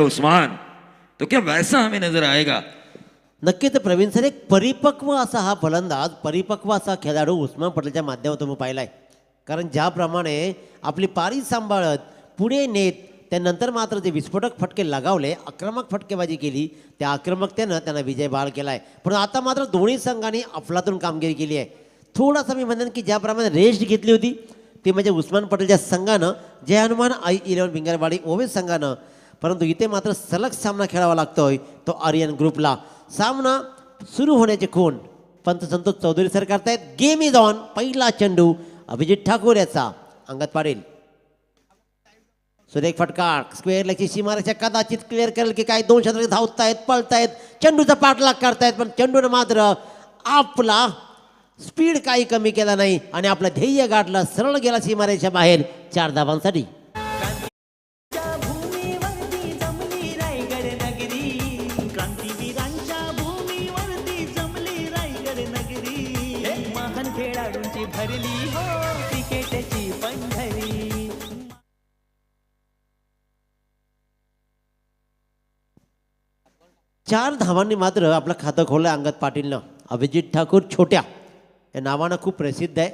उस्मान, तो क्या वैसा हमें नजर आएगा? नक्कीच प्रवीण सर, एक परिपक्व असा हा फलंदाज, परिपक्व असा खेळाडू उस्मान पटेलच्या माध्यमातून पाहिलाय. कारण ज्याप्रमाणे आपली पारी सांभाळत पुढे नेत त्यानंतर मात्र जे विस्फोटक फटके लगावले, आक्रमक फटकेबाजी केली, त्या आक्रमकतेनं त्यांना विजय बाळ केलाय. पण आता मात्र दोन्ही संघांनी अफलातून कामगिरी केली आहे. थोडासा मी म्हणेन की ज्याप्रमाणे रेस्ट घेतली होती ती म्हणजे उस्मान पटेलच्या संघानं, जय हनुमान i11 भिंगरवाडी ओवे संघानं. परंतु इथे मात्र सलग सामना खेळावा लागतोय तो आर्यन ग्रुपला. सामना सुरू होण्याचे खूण पंत संतोष चौधरी सर करतायत. Game is on. पहिला चेंडू अभिजित ठाकूर याचा अंगत पाडेल. सुरेख फटका स्क्वेअर लेगची सीमारेषा कदाचित क्लिअर करेल की काय. दोन क्षेत्र धावतायत, पळतायत, चेंडूचा पाठलाग करतायत, पण चेंडूनं मात्र आपला स्पीड काही कमी केला नाही आणि आपलं ध्येय गाठलं. सरळ गेला सीमारेषा बाहेर 4 धावांसाठी. भूमीवरती जमली रायगड नगरी, क्रांतीवीरांच्या भूमीवरती जमली रायगड नगरी. महान खेळाडूंची भरली हो क्रिकेटची पंढरी. 4 धावांनी मात्र आपलं खातं खोललं अंगद पाटीलनं. अभिजित ठाकूर छोट्या या नावानं खूप प्रसिद्ध आहे.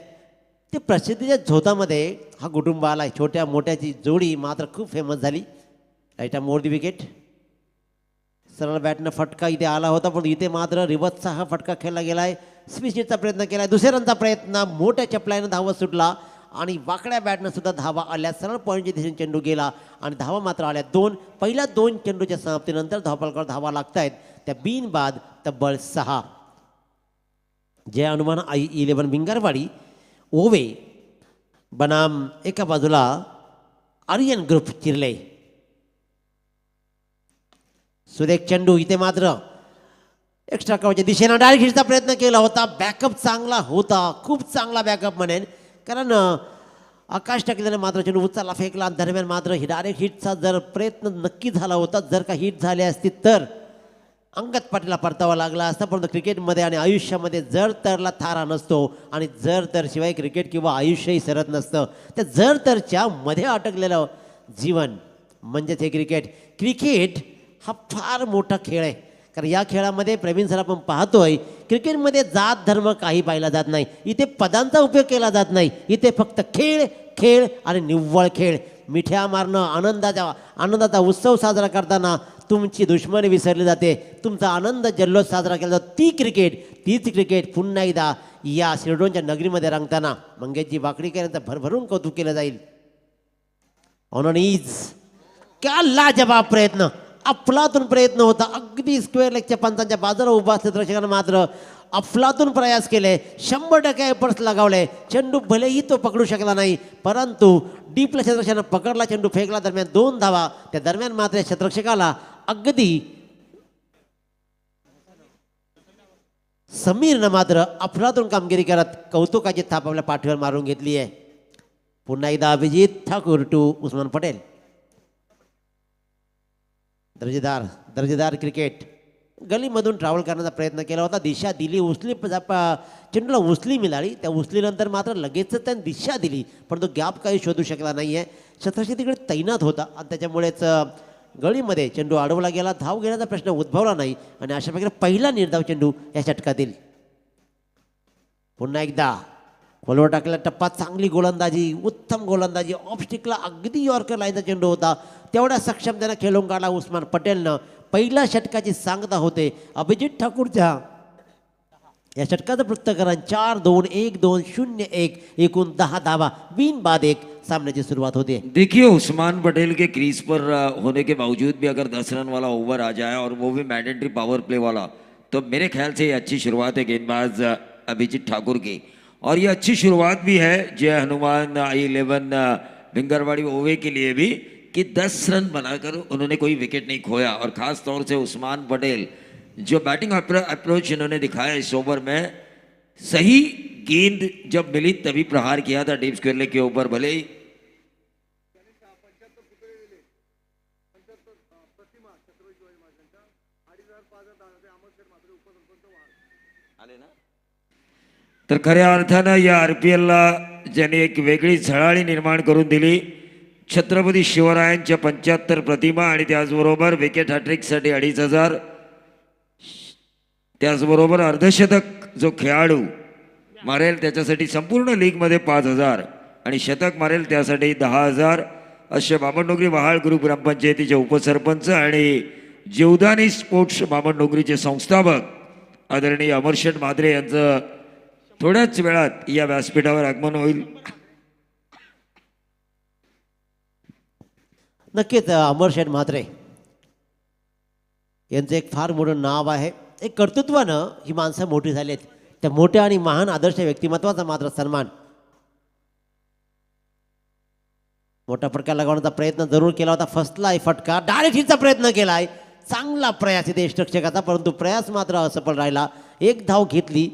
ते प्रसिद्धीच्या झोतामध्ये हा कुटुंब आला आहे. छोट्या मोठ्याची जोडी मात्र खूप फेमस झाली. राईटा मोर दी विकेट. सरळ बॅटनं फटका इथे आला होता, पण इथे मात्र रिवर्सचा हा फटका खेळला गेला आहे. स्विचचा प्रयत्न केला आहे, दुसऱ्या रनचा प्रयत्न, मोठ्या चपलाईनं धावत सुटला आणि वाकड्या बॅटनं सुद्धा धावा आल्या. सरळ पॉईंटच्या दिशेने चेंडू गेला आणि धावा मात्र आल्या 2. पहिल्या 2 चेंडूच्या समाप्तीनंतर धावफलकावर धावा लागत आहेत. त्या बिनबाद तब्बल 6. जय हनुमान i11 भिंगरवाडी ओवे बनाम एका बाजूला आर्यन ग्रुप चिरले. सुरेख चेंडू इथे मात्र एक्स्ट्रा कव्हरच्या दिशेनं डायरेक्ट हिटचा प्रयत्न केला होता. बॅकअप चांगला होता, खूप चांगला बॅकअप म्हणेन. कारण आकाश टाकल्याने मात्र चेंडू उचलला, फेकला. दरम्यान मात्र ही डायरेक्ट हिटचा जर प्रयत्न नक्की झाला होता, जर का हिट झाली असती तर अंगद पाटीलला परतावा लागला असता. परंतु क्रिकेटमध्ये आणि आयुष्यामध्ये जर तरला थारा नसतो आणि जर तर शिवाय क्रिकेट किंवा आयुष्यही सरत नसतं. त्या जर तरच्या मध्ये अटकलेलं जीवन म्हणजेच हे क्रिकेट. क्रिकेट हा फार मोठा खेळ आहे. कारण या खेळामध्ये प्रवीण सर आपण पाहतोय, क्रिकेटमध्ये जात धर्म काही पाहिला जात नाही. इथे पदांचा उपयोग केला जात नाही. इथे फक्त खेळ, खेळ आणि निव्वळ खेळ. मिठ्या मारणं, आनंदाचा उत्सव साजरा करताना तुमची दुश्मनी विसरली जाते. तुमचा आनंद जल्लोष साजरा केला जातो. तीच क्रिकेट पुन्हा एकदा या शिरडोनच्या नगरीमध्ये रंगताना मंगेशजी वाकडेकर यांचं भरभरून कौतुक केलं जाईल. ऑन इज क्या लाजवाब प्रयत्न, अफलातून प्रयत्न होता. अगदी स्क्वेअर लेगच्या पंचांच्या बाजूला उभा असले दर्शकांना मात्र अफलातून प्रयास केले. 100% एफर्ट्स लगावले. चेंडू भलेही तो पकडू शकला नाही, परंतु डीपला क्षेत्ररक्षकानं पकडला, चेंडू फेकला. दरम्यान 2 धावा. त्या दरम्यान मात्र क्षेत्ररक्षकाला अगदी समीरनं मात्र अफलातून कामगिरी करत कौतुकाची थाप आपल्या पाठीवर मारून घेतली आहे. पुन्हा एकदा अभिजित ठाकूर टू उस्मान पटेल. दर्जेदार क्रिकेट. गलीमधून ट्रॅव्हल करण्याचा प्रयत्न केला होता, दिशा दिली, चेंडूला उचली मिळाली. त्या उचलीनंतर मात्र लगेचच त्याने दिशा दिली, परंतु गॅप काही शोधू शकला नाही आहे. क्षेत्ररक्षक तिकडे तैनात होता आणि त्याच्यामुळेच गळीमध्ये चेंडू अडवला गेला. धाव घेण्याचा प्रश्न उद्भवला नाही आणि अशा प्रकारे पहिला निर्धाव चेंडू या षटकातील. पुन्हा एकदा खोलवर टाकलेला टप्पा, चांगली गोलंदाजी, उत्तम गोलंदाजी. ऑफस्टिकला अगदी यॉर्कर लाईनचा चेंडू होता. तेवढ्या सक्षम त्यानं खेळून काढला उस्मान पटेलनं. पहिल्या षटकाची सांगता होते अभिजित ठाकूरच्या. या षटकाचं पृथक्करण 4-2-1-2-0-1 एकूण 10 धावा, बिनबाद 1 सामने की शुरुआत होती है। देखिए उस्मान पटेल के क्रीज पर होने के बावजूद भी अगर 10 रन वाला ओवर आ जाए और वो भी मैंडेटरी पावर प्ले वाला, तो मेरे ख्याल से ये अच्छी शुरुआत है गेंदबाज अभिजीत ठाकुर की। और ये अच्छी शुरुआत भी है जय हनुमान i11 भिंगरवाड़ी ओवे के लिए भी कि 10 रन बनाकर उन्होंने कोई विकेट नहीं खोया। और ख़ास तौर से उस्मान पटेल जो बैटिंग अप्रोच इन्होंने दिखाया इस ओवर में, सही गेंद जब मिली तभी प्रहार किया था डीप स्क्वायर लेग के ऊपर। भले ही तर खऱ्या अर्थानं या RPL ला ज्यांनी एक वेगळी झळाळी निर्माण करून दिली छत्रपती शिवरायांच्या 75 प्रतिमा आणि त्याचबरोबर विकेट हॅट्रिकसाठी 2500. त्याचबरोबर अर्धशतक जो खेळाडू मारेल त्याच्यासाठी संपूर्ण लीगमध्ये 5000 आणि शतक मारेल त्यासाठी 10,000 असे बामणडोंगरी वहाळ ग्रुप ग्रामपंचायतीचे उपसरपंच आणि जीवदानी स्पोर्ट्स बामणडोंगरीचे संस्थापक आदरणीय अमरशेठ म्हात्रे यांचं थोड्याच वेळात या व्यासपीठावर आगमन होईल. नक्कीच अमरशेठ म्हात्रे यांचं एक फार मोठं नाव आहे. एक कर्तृत्वानं ही माणसं मोठी झाली आहेत. त्या मोठ्या आणि महान आदर्श व्यक्तिमत्वाचा मात्र सन्मान मोठा फटका लगावण्याचा प्रयत्न जरूर केला होता. फसलाय फटका, डायरेक्ट हिटचा प्रयत्न केलाय. चांगला प्रयास इथे यष्टरक्षकाचा, परंतु प्रयास मात्र असफल राहिला. एक धाव घेतली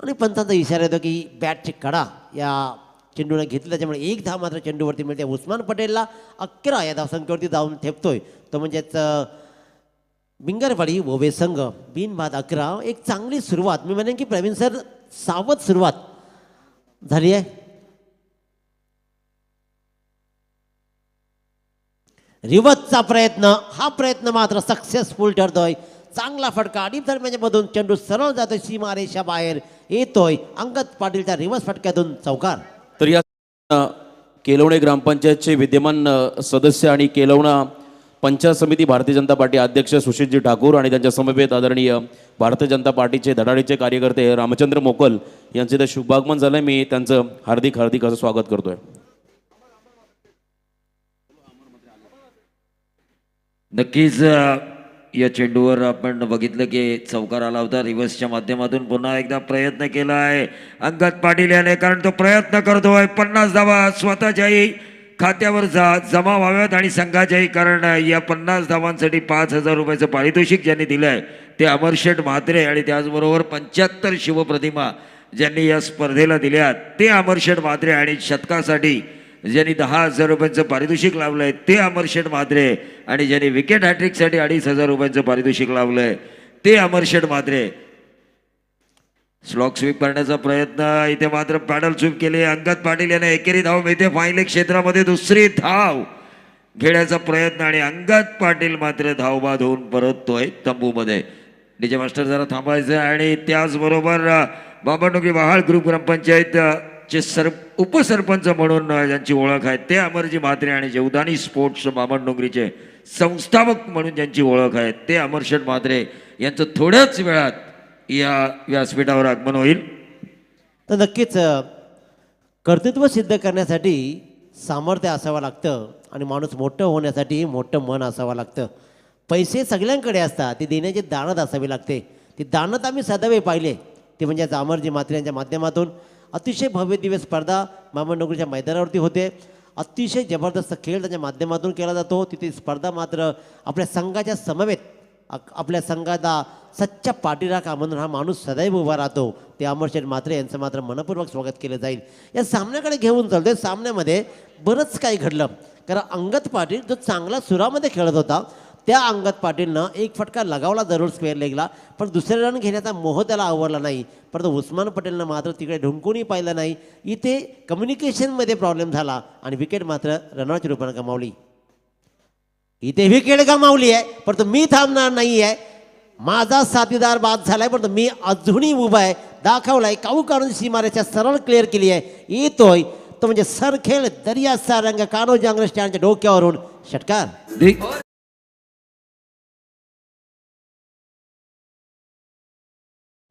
आणि पंचांचा इशारा येतो की बॅटची कडा या चेंडूने घेतली, त्याच्यामुळे एक धाव मात्र चेंडूवरती मिळते. उस्मान पटेलला 11 या धावसंख्येवरती जाऊन ठेपतोय तो म्हणजेच बिंगरवाडी वोवे संघ बिनबाद 11. एक चांगली सुरुवात, मी म्हणेन की प्रवीण सर सावध सुरुवात झाली आहे. रिवर्सचा प्रयत्न, हा प्रयत्न मात्र सक्सेसफुल ठरतोय. चांगला फटका डीप दरम्यानमधून चेंडू सरळ जातोय, सीमारेषा बाहेर येतोय. अंगद पाटीलच्या रिवर्स फटक्यातून चौकार. तर या केलवणे ग्रामपंचायतचे विद्यमान सदस्य आणि केलवणा पंचायत समिती भारतीय जनता पार्टी अध्यक्ष सुशीलजी ठाकूर आणि त्यांच्या समवेत आदरणीय भारतीय जनता पार्टीचे धडाडीचे कार्यकर्ते रामचंद्र मोकल यांचे इथं शुभागमन झालंय. मी त्यांचं हार्दिक हार्दिक असं स्वागत करतोय. नक्कीच या चेंडूवर आपण बघितलं की चौकार आला होता. रिव्हर्सच्या माध्यमातून पुन्हा एकदा प्रयत्न केला आहे अंगद पाटील याने, कारण तो प्रयत्न करतोय 50 धावा स्वतःच्याही खात्यावर जमा व्हाव्यात आणि संघाच्याही, कारण या 50 धावांसाठी 5,000 रुपयाचं पारितोषिक ज्यांनी दिलं आहे ते अमरशेठ म्हात्रे आणि त्याचबरोबर 75 शिवप्रतिमा ज्यांनी या स्पर्धेला दिल्यात ते अमरशेठ म्हात्रे आणि शतकासाठी ज्यांनी 10,000 रुपयांचं पारितोषिक लावलं आहे ते अमरशेठ म्हात्रे आणि ज्यांनी विकेट हॅट्रिकसाठी 2,500 रुपयांचं पारितोषिक लावलं आहे ते अमरशेठ म्हात्रे. स्लॉक स्वीप करण्याचा प्रयत्न इथे मात्र पॅडल स्वीप केले. अंगद पाटील याने एकेरी धाव मिळते. फायनल क्षेत्रामध्ये दुसरी धाव घेण्याचा प्रयत्न आणि अंगद पाटील मात्र धावबाद होऊन परततोय तंबूमध्ये. डीजे मास्टर जरा थांबायचं आणि त्याचबरोबर बामणडोंगरी वहाळ ग्रुप ग्रामपंचायत चे उपसरपंच म्हणून ज्यांची ओळख आहे ते अमरजी म्हात्रे आणि जीवदानी स्पोर्ट्स बामणडोंगरीचे संस्थापक म्हणून ज्यांची ओळख आहे ते अमरशेठ म्हात्रे यांचं थोड्याच वेळात या व्यासपीठावर आगमन होईल. तर नक्कीच कर्तृत्व सिद्ध करण्यासाठी सामर्थ्य असावं लागतं आणि माणूस मोठं होण्यासाठी मोठं मन असावं लागतं. पैसे सगळ्यांकडे असतात, ती देण्याची दानत असावी लागते. ती दानत आम्ही सदावे पाहिले, ते म्हणजे अमरजी म्हात्रे यांच्या माध्यमातून अतिशय भव्य दिव्य स्पर्धा बामणडोंगरीच्या मैदानावरती होते. अतिशय जबरदस्त खेळ त्याच्या माध्यमातून केला जातो. तिथे स्पर्धा मात्र आपल्या संघाच्या समवेत आपल्या संघाचा सच्चा पाठीराखा म्हणून हा माणूस सदैव उभा राहतो. ते अमरशेठ म्हात्रे यांचं मात्र मनपूर्वक स्वागत केलं जाईल. या सामन्याकडे घेऊन चालतोय. सामन्यामध्ये बरंच काही घडलं, कारण अंगद पाटील जो चांगला सुरामध्ये खेळत होता त्या अंगद पाटीलनं एक फटका लगावला जरूर स्क्वेअर लेगला, पण दुसरे रन घेण्याचा मोह त्याला आवडला नाही. परंतु उस्मान पटेलनं मात्र तिकडे ढुंकूनही पाहिलं नाही. इथे कम्युनिकेशनमध्ये प्रॉब्लेम झाला आणि विकेट मात्र रनआउटच्या रूपाने गमावली. इथे विकेट गमावली आहे, परंतु मी थांबणार नाही आहे. माझा साथीदार बाद झालाय, परंतु मी अजूनही उभा आहे. दाखवलाय काऊ काढून सीमारेषा सरळ क्लिअर केली आहे. येतोय तो म्हणजे सरखेल दर्याचा रंग कानो जांगर स्टँडच्या डोक्यावरून षटकार.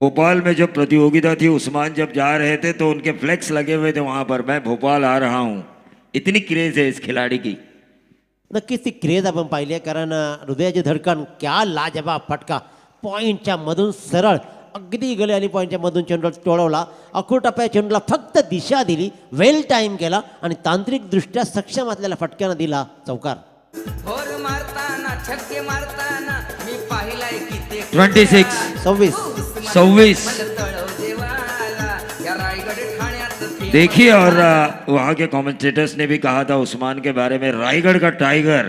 भोपाल में जब प्रतियोगिता थी उस्मान जब जा रहे थे तो उनके फ्लेक्स लगे हुए थे वहां पर, मैं भोपाल आ रहा हूं. इतनी क्रेज है इस खिलाड़ी की. नक्कीच ती क्रेज आपण पाहिली आहे, कारण हृदयाची धडकन क्या लाजवाब फटका पॉईंटच्या मधून सरळ अगदी गले आणि पॉईंटच्या मधून चेंडू टोळवला. अखूर टप्प्या चेंडूला फक्त दिशा दिली, वेल टाईम केला आणि तांत्रिकदृष्ट्या सक्षम असलेल्या फटक्यानं दिला चौकार. होर मारताना छक्के मारताना मी पाहिलाय किती 26 या रायगड ठाण्यात देखिए. और वहाँ के कमेंटेटर्स ने भी कहा था उस्मान के बारे में रायगढ़ का टाइगर.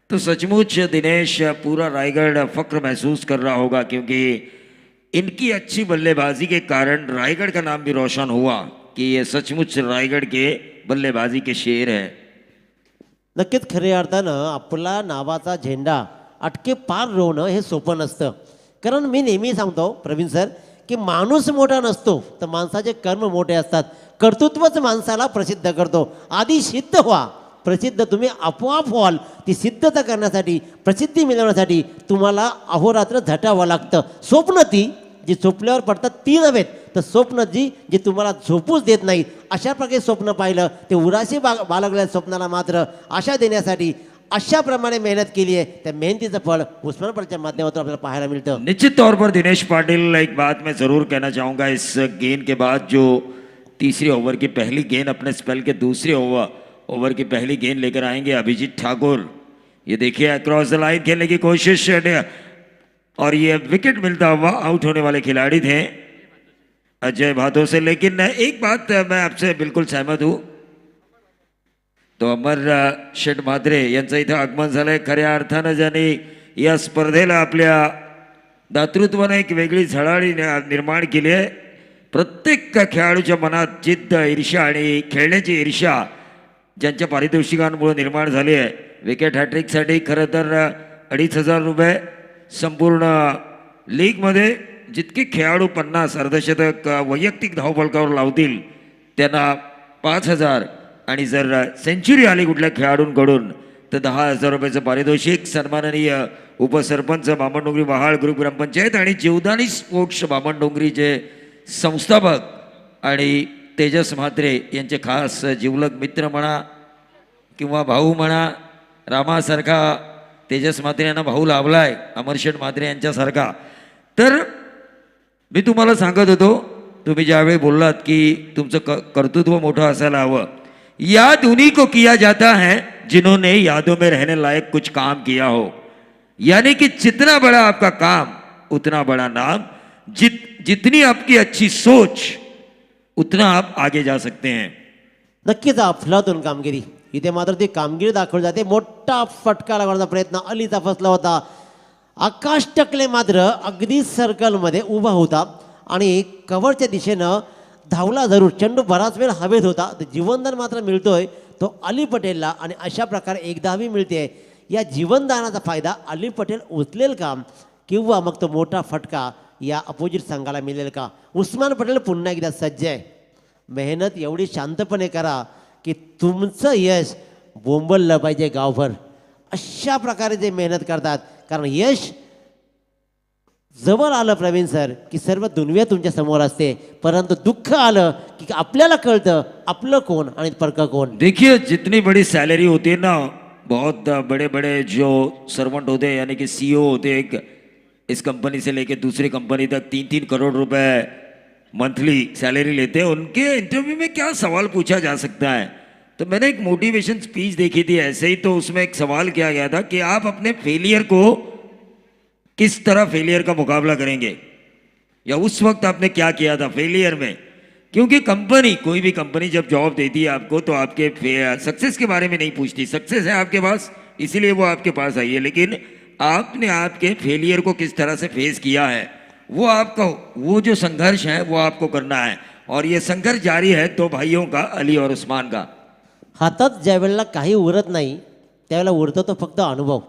तो सचमुच दिनेश पूरा रायगढ़ फक्र महसूस कर रहा होगा, क्योंकि इनकी अच्छी बल्लेबाजी के कारण रायगढ़ का नाम भी रोशन हुआ कि ये सचमुच रायगढ़ के बल्लेबाजी के शेर हैं. नक्कीच खऱ्या अर्थानं आपला नावाचा झेंडा अटके पार रोवणं हे सोपं नसतं. कारण मी नेहमी सांगतो प्रवीण सर की माणूस मोठा नसतो तर माणसाचे कर्म मोठे असतात. कर्तृत्वच माणसाला प्रसिद्ध करतो. आधी सिद्ध व्हा, प्रसिद्ध तुम्ही आपोआप व्हाल. ती सिद्धता करण्यासाठी, प्रसिद्धी मिळवण्यासाठी तुम्हाला अहोरात्र झटावं लागतं. स्वप्न ती जी झोपल्यावर पडतात ती नव्हेत, तर स्वप्न जी तुम्हाला झोपूच देत नाही अशा प्रकारे स्वप्न पाहिलं ते उराशी बाळगलेल्या स्वप्नाला मात्र आशा देण्यासाठी अशाप्रमाणे मेहनत केली आहे. त्या मेहनतीचं फळ उस्मानाबादच्या माध्यमातून आपल्याला पाहायला मिळतं. निश्चित तौर पर दिनेश पाटिल, एक बात मैं ज़रूर कहना चाहूँगा, इस गेंद के बाद जो तीसरी ओवर की पहली गेंद अपने स्पेल के दूसरे ओवर की पहली गेंद लेकर आएंगे अभिजीत ठाकुर. ये देखिए अक्रॉस द लाइन खेलने की कोशिश और ये विकेट मिलता हुआ आउट होने वाले खिलाड़ी थे अजय भादो से. लेकिन एक बात मैं आपसे बिल्कुल सहमत हूँ. तो अमर शेठ म्हात्रे यांचं इथं आगमन झालंय. खऱ्या अर्थानं ज्यांनी या स्पर्धेला आपल्या दातृत्वाने एक वेगळी झळाळी निर्माण केली आहे. प्रत्येक खेळाडूच्या मनात जिद्द, ईर्ष्या आणि खेळण्याची ईर्ष्या ज्यांच्या पारितोषिकांमुळे निर्माण झाली आहे. विकेट हॅट्रिकसाठी खरं तर 2,500 रुपये. संपूर्ण लीगमध्ये जितके खेळाडू 50 अर्धशतक वैयक्तिक धावफलकावर लावतील त्यांना 5,000 आणि जर सेंचुरी आली कुठल्या खेळाडूंकडून तर 10,000 रुपयाचं पारितोषिक. सन्माननीय उपसरपंच बामणडोंगरी वहाळ ग्रुप ग्रामपंचायत आणि जीवदानी स्पोर्ट्स बामणडोंगरीचे संस्थापक आणि तेजस म्हात्रे यांचे खास जिवलग मित्र म्हणा किंवा भाऊ म्हणा. रामासारखा तेजस म्हात्रे यांना भाऊ लाभलाय अमरशेठ म्हात्रे यांच्यासारखा. तर मी तुम्हाला सांगत होतो, तुम्ही ज्यावेळी बोललात की तुमचं कर्तृत्व मोठं असायला हवं. याद उन्हीं को किया जाता है जिन्होंने यादों में रहने लायक कुछ काम किया हो. यानी कि जितना बड़ा आपका काम उतना बड़ा नाम. जितनी आपकी अच्छी सोच उतना आप आगे जा सकते हैं. नक्कीच अफलातून कामगिरी. इथे मात्र ती कामगिरी दाखवली जाते. मोठा फटका लागण्याचा प्रयत्न अलीचा फसला होता. आकाश टकले मात्र अगदी सर्कलमध्ये उभा होता आणि कव्हरच्या दिशेनं धावला जरूर. चेंडू बराच वेळ हवेत होता. तर जीवनदान मात्र मिळतोय तो अली पटेलला आणि अशा प्रकारे एकदावी मिळते. या जीवनदानाचा फायदा अली पटेल उचलेल का किंवा मग तो मोठा फटका या अपोजिट संघाला मिळेल का. उस्मान पटेल पुन्हा एकदा सज्ज आहे. मेहनत एवढी शांतपणे करा की तुमचं यश बोंबललं पाहिजे गावभर. अशा प्रकारे जे मेहनत करतात, कारण यश जवळ आलं प्रवीण सर की सर्व दुनिया तुमच्या समोर असते, परंतु दुःख आलं की आपल्याला कळतं आपलं कोण आणि परकं कोण. देखिए जितनी बड़ी सैलरी होती है ना, बहुत बड़े बड़े जो सर्वेंट होते हैं यानी कि सीईओ होते हैं, एक इस कंपनी से लेके दूसरी कंपनी तक 3-3 करोड़ रुपए मंथली सैलरी लेते हैं. उनके इंटरव्यू में क्या सवाल पूछा जा सकता है. तो मैंने एक मोटिवेशन स्पीच देखी थी ऐसे ही. तो उसमें एक सवाल किया गया था कि आप अपने फेलियर को किस तरह फेलियर का मुकाबला करेंगे, या उस वक्त आपने क्या किया था फेलियर में. क्योंकि कंपनी, कोई भी कंपनी जब जॉब देती है आपको तो आपके सक्सेस के बारे में नहीं पूछती. सक्सेस है आपके पास इसीलिए वो आपके पास आई है, लेकिन आपने आपके फेलियर को किस तरह से फेस किया है वो आपका, वो जो संघर्ष है वो आपको करना है. और ये संघर्ष जारी है तो भाइयों का, अली और उस्मान का. हातात ज्या वेळेला काही उरत नाही त्यावेळेला उरतो तो फक्त अनुभव.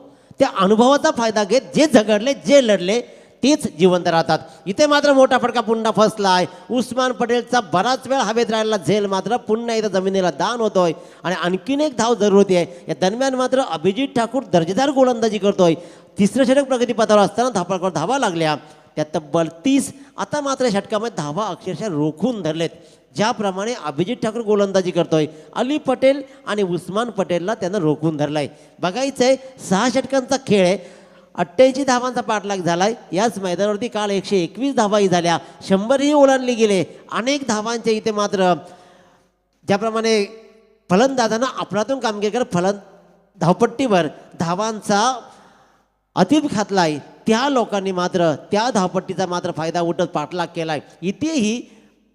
त्या अनुभवाचा फायदा घेत जे झगडले, जे लढले तेच जिवंत राहतात. इथे मात्र मोठा फटका पुन्हा फसलाय. उस्मान पटेलचा बराच वेळ हवेत राहिलेला झेल मात्र पुन्हा एकदा जमिनीला दान होतोय आणि आणखीन एक धाव जरुरी आहे. या दरम्यान मात्र अभिजित ठाकूर दर्जेदार गोलंदाजी करतोय. तिसरं षटक प्रगतीपथावर असताना धापाळकर धावा लागल्या त्या तब्बल 30. आता मात्र षटकामध्ये धावा अक्षरशः रोखून धरलेत. ज्याप्रमाणे अभिजित ठाकूर गोलंदाजी करतोय, अली पटेल आणि उस्मान पटेलला त्यानं रोखून धरलाय. बघायचंय 6 षटकांचा खेळ आहे. 88 धावांचा पाठलाग झालाय. याच मैदानावरती काल 121 धावाही झाल्या, 100ही ओलांडली गेले. अनेक धावांचे इथे मात्र ज्याप्रमाणे फलंदाजांना आपलातून कामगिरी करत धावपट्टीवर धावांचा अतिब खातलाय, त्या लोकांनी मात्र त्या धावपट्टीचा मात्र फायदा उठत पाठलाग केलाय. इथेही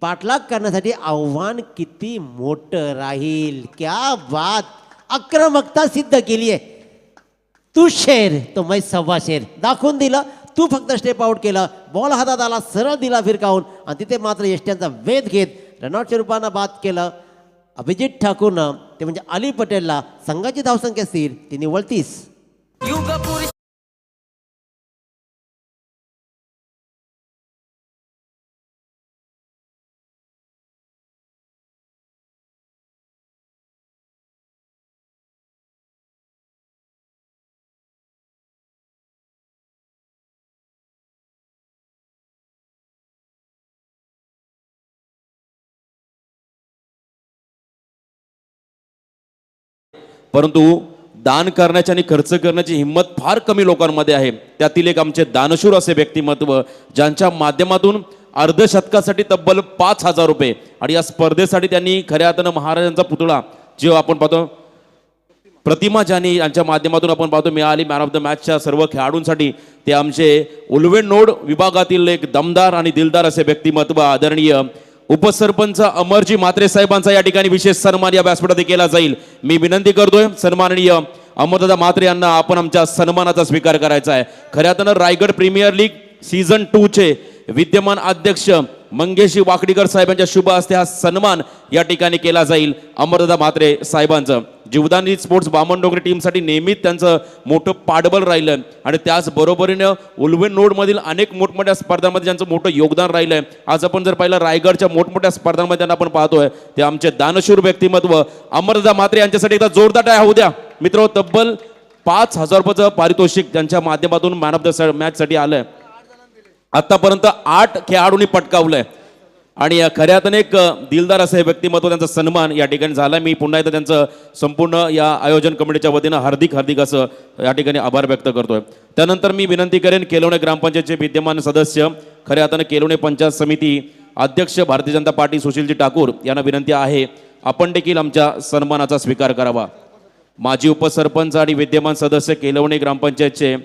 पाठलाग करण्यासाठी आव्हान किती मोठं राहील. क्या बात, आक्रमकता सिद्ध केली आहे. तू शेर तो मैं 1.25 शेर दाखवून दिलं. तू फक्त स्टेप आउट केलं, बॉल हातात आला, सरळ दिला फिरकावून आणि तिथे मात्र यष्ट्यांचा वेध घेत रनआउटच्या रूपानं बाद केलं अभिजित ठाकूरनं ते म्हणजे अली पटेलला संघाची धावसंख्या स्थिर ती निव्वळ 30. युग पुरुष परंतु दान करण्याची आणि खर्च करण्याची हिंमत फार कमी लोकांमध्ये आहे. त्यातील एक आमचे दानशूर असे व्यक्तिमत्व ज्यांच्या माध्यमातून अर्धशतकासाठी तब्बल 5,000 रुपये आणि या स्पर्धेसाठी त्यांनी खऱ्या अर्थानं महाराजांचा पुतळा जो आपण पाहतो प्रतिमा ज्यांनी यांच्या माध्यमातून आपण पाहतो मिळाली मॅन ऑफ द मॅचच्या सर्व खेळाडूंसाठी ते आमचे उलवेनोड विभागातील एक दमदार आणि दिलदार असे व्यक्तिमत्व आदरणीय उपसरपंच अमरजी म्हात्रे साहेबांचा या ठिकाणी विशेष सन्मान या व्यासपीठावर केला जाईल. मी विनंती करतोय सन्माननीय अमरदादा म्हात्रे यांना आपण आमच्या सन्मानाचा स्वीकार करायचा आहे. खऱ्या अर्थानं रायगड प्रीमियर लीग सीझन 2 चे विद्यमान अध्यक्ष मंगेशी वाकडीकर साहेबांच्या शुभ हस्ते हा सन्मान या ठिकाणी केला जाईल. अमरदादा म्हात्रे साहेबांचं जीवदानी स्पोर्ट्स बामणडोंगरी टीमसाठी नेहमीच त्यांचं मोठं पाठबळ राहिलं आणि त्याचबरोबरीनं उलवेन नोडमधील अनेक मोठमोठ्या स्पर्धांमध्ये ज्यांचं मोठं योगदान राहिलं. आज आपण जर पाहिलं रायगडच्या मोठमोठ्या स्पर्धांमध्ये त्यांना आपण पाहतोय ते आमचे दानशूर व्यक्तिमत्व अमरदादा म्हात्रे यांच्यासाठी एकदा जोरदार टाळ्या होऊ द्या. मित्र तब्बल 5,000 रुपयाचं पारितोषिक त्यांच्या माध्यमातून मॅन ऑफ द मॅचसाठी आलंय. आतापर्यंत 8 खेळाडूंनी पटकावलंय आणि खऱ्या अर्थाने एक दिलदार असे व्यक्तिमत्व त्यांचा सन्मान या ठिकाणी झाला. मी पुन्हा एकदा त्यांचं संपूर्ण या आयोजन कमिटीच्या वतीनं हार्दिक असं या ठिकाणी आभार व्यक्त करतोय. त्यानंतर मी विनंती करेन केलवणे ग्रामपंचायतचे विद्यमान सदस्य खऱ्या अर्थाने केलवणे पंचायत समिती अध्यक्ष भारतीय जनता पार्टी सुशीलजी ठाकूर यांना विनंती आहे आपण देखील आमच्या सन्मानाचा स्वीकार करावा. माजी उपसरपंच आणि विद्यमान सदस्य केलवणे ग्रामपंचायतचे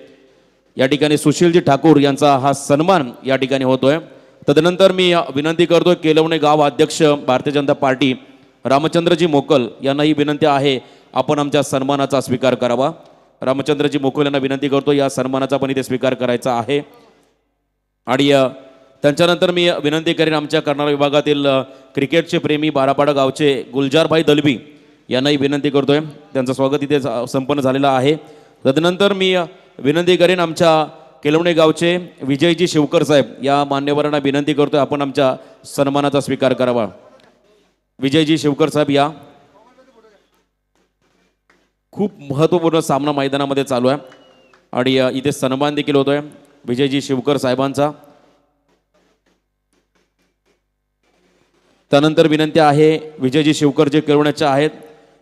या ठिकाणी सुशीलजी ठाकूर यांचा हा सन्मान या ठिकाणी होतोय. तदनंतर मी विनंती करतोय केलवणे गाव अध्यक्ष भारतीय जनता पार्टी रामचंद्रजी मोकल यांनाही विनंती आहे आपण आमच्या सन्मानाचा स्वीकार करावा. रामचंद्रजी मोकल यांना विनंती करतो या सन्मानाचा पण इथे स्वीकार करायचा आहे. आणि त्यांच्यानंतर मी विनंती करेन आमच्या कर्नाटक विभागातील क्रिकेटचे प्रेमी बारापाडा गावचे गुलजारभाई दलबी यांनाही विनंती करतोय त्यांचं स्वागत इथे संपन्न झालेलं आहे. तदनंतर मी विनंती करेन आमच्या केलवणे गावचे विजयजी शिवकर साहेब या मान्यवरांना विनंती करतोय आपण आमच्या सन्मानाचा स्वीकार करावा. विजयजी शिवकर साहेब या. खूप महत्त्वपूर्ण सामना मैदानामध्ये चालू आहे आणि इथे सन्मान देखील होतोय विजयजी शिवकर साहेबांचा. त्यानंतर विनंती आहे विजयजी शिवकर जे केलवण्याचे आहेत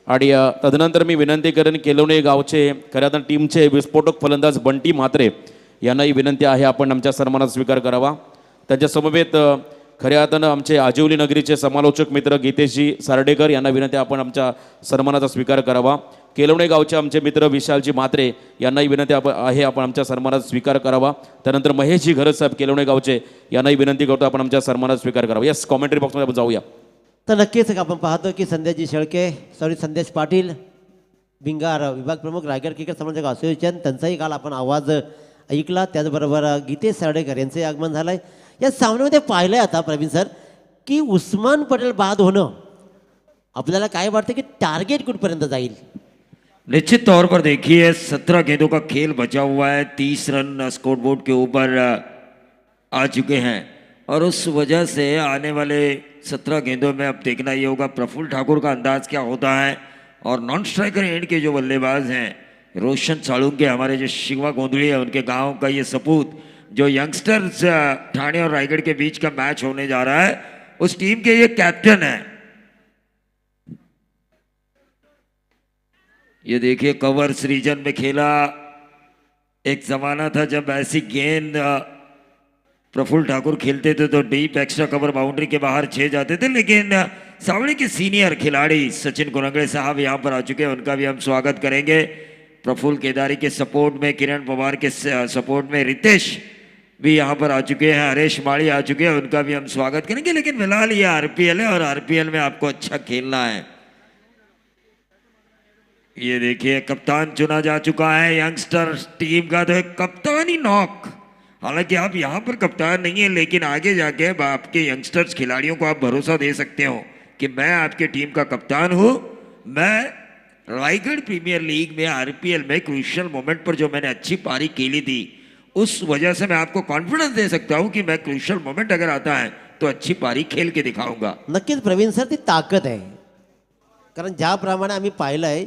आणि तदनंतर मी विनंती करेन केलवणे गावचे खऱ्या अर्थाने टीमचे विस्फोटक फलंदाज बंटी म्हात्रे यांनाही विनंती आहे आपण आमच्या सन्मानाचा स्वीकार करावा. त्यांच्या समवेत खऱ्या अर्थानं आमचे आजिवली नगरीचे समालोचक मित्र गीतेशजी सार्डेकर यांना विनंती आपण आमच्या सन्मानाचा स्वीकार करावा. केलवणे गावचे आमचे मित्र विशालजी म्हात्रे यांनाही विनंती आहे आपण आमच्या सन्मानाचा स्वीकार करावा. त्यानंतर महेशजी घरत साहेब केलवणे गावचे यांनाही विनंती करतो आपण आमच्या सन्मानाचा स्वीकार करावा. यस कॉमेंटरी बॉक्समध्ये आपण जाऊया. तर नक्कीच आपण पाहतो की संध्याजी शेळके संदेश पाटील भिंगार विभाग प्रमुख रायगड क्रिकेट समालोचक असोसिएशन त्यांचाही काल आपण आवाज ऐकला. त्याचबरोबर गीतेश सार्डेकर यांचंही आगमन झालं आहे. या सामन्यामध्ये पाहिलं आहे आता प्रवीण सर की उस्मान पटेल बाद होणं आपल्याला काय वाटतं की टार्गेट कुठपर्यंत जाईल. निश्चित तौर पर देखिए 17 गेंदों का खेल बचा हुआ है. 30 रन स्कोर बोर्ड के ऊपर आ चुके हैं और उस वजह से आने वाले 17 गेंदों में अब देखना ये होगा प्रफुल्ल ठाकुर का अंदाज क्या होता है और नॉन स्ट्राइकर एंड के जो बल्लेबाज हैं रोशन साळुंके हमारे जो शिवा गोंधली है उनके गांव का ये सपूत जो यंगस्टर्स ठाणे और रायगढ़ के बीच का मैच होने जा रहा है उस टीम के ये कैप्टन है. ये देखिए कवर्स रीजन में खेला. एक जमाना था जब ऐसी गेंद प्रफुल्ल ठाकुर खेलते थे तो डीप एक्स्ट्रा कवर बाउंड्री के बाहर 6 जाते थे. लेकिन सावड़ी के सीनियर खिलाड़ी सचिन कुरंगड़े साहब यहाँ पर आ चुके हैं. उनका भी हम स्वागत करेंगे. प्रफुल्ल केदारी के सपोर्ट में किरण पवार के सपोर्ट में रितेश भी यहाँ पर आ चुके हैं. हरेश माड़ी आ चुके हैं. उनका भी हम स्वागत करेंगे. लेकिन फिलहाल ये आरपीएल है और आरपीएल में आपको अच्छा खेलना है. ये देखिए कप्तान चुना जा चुका है यंगस्टर टीम का. तो कप्तानी नॉक. हालांकि आप यहाँ पर कप्तान नहीं है लेकिन आगे जाके आपके यंगस्टर्स खिलाड़ियों को आप भरोसा दे सकते हो कि मैं आपके टीम का कप्तान हूं। मैं रायगढ़ प्रीमियर लीग में आरपीएल में क्रूशियल मोमेंट पर जो मैंने अच्छी पारी खेली थी, उस वजह से मैं आपको कॉन्फिडेंस दे सकता हूं कि मैं क्रूशियल मोमेंट अगर आता है तो अच्छी पारी खेल के दिखाऊंगा। नक्कीच प्रवीण सर, ती ताकद आहे. कारण ज्याप्रमाणे आम्ही पाहिलं आहे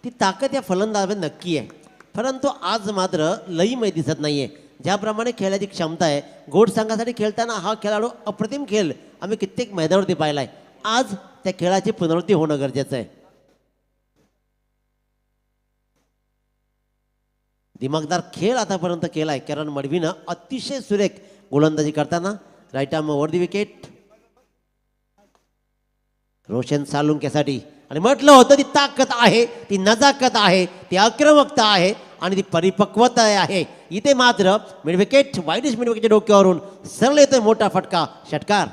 ती ताकद या फलंदाजामध्ये नक्की आहे. परंतु आज मात्र लईमय दिसत नाही आहे. ज्याप्रमाणे खेळाची क्षमता आहे, गोड संघासाठी खेळताना हा खेळाडू अप्रतिम खेळ आम्ही कित्येक मैदानावरती पाहिला आहे. आज त्या खेळाची पुनरावृत्ती होणं गरजेचं आहे. दिमागदार खेळ आतापर्यंत केला आहे किरण मडवीनं. अतिशय सुरेख गोलंदाजी करताना right arm over the wicket Roshan सालुंकेसाठी. आणि म्हटलं होतं ती ताकद आहे, ती नजाकत आहे, ती आक्रमकता आहे आणि ती परिपक्वता आहे. इथे मात्र मिड विकेट, वाईडिश मिड विकेटच्या डोक्यावरून सरळ येतोय मोठा फटका, षटकार.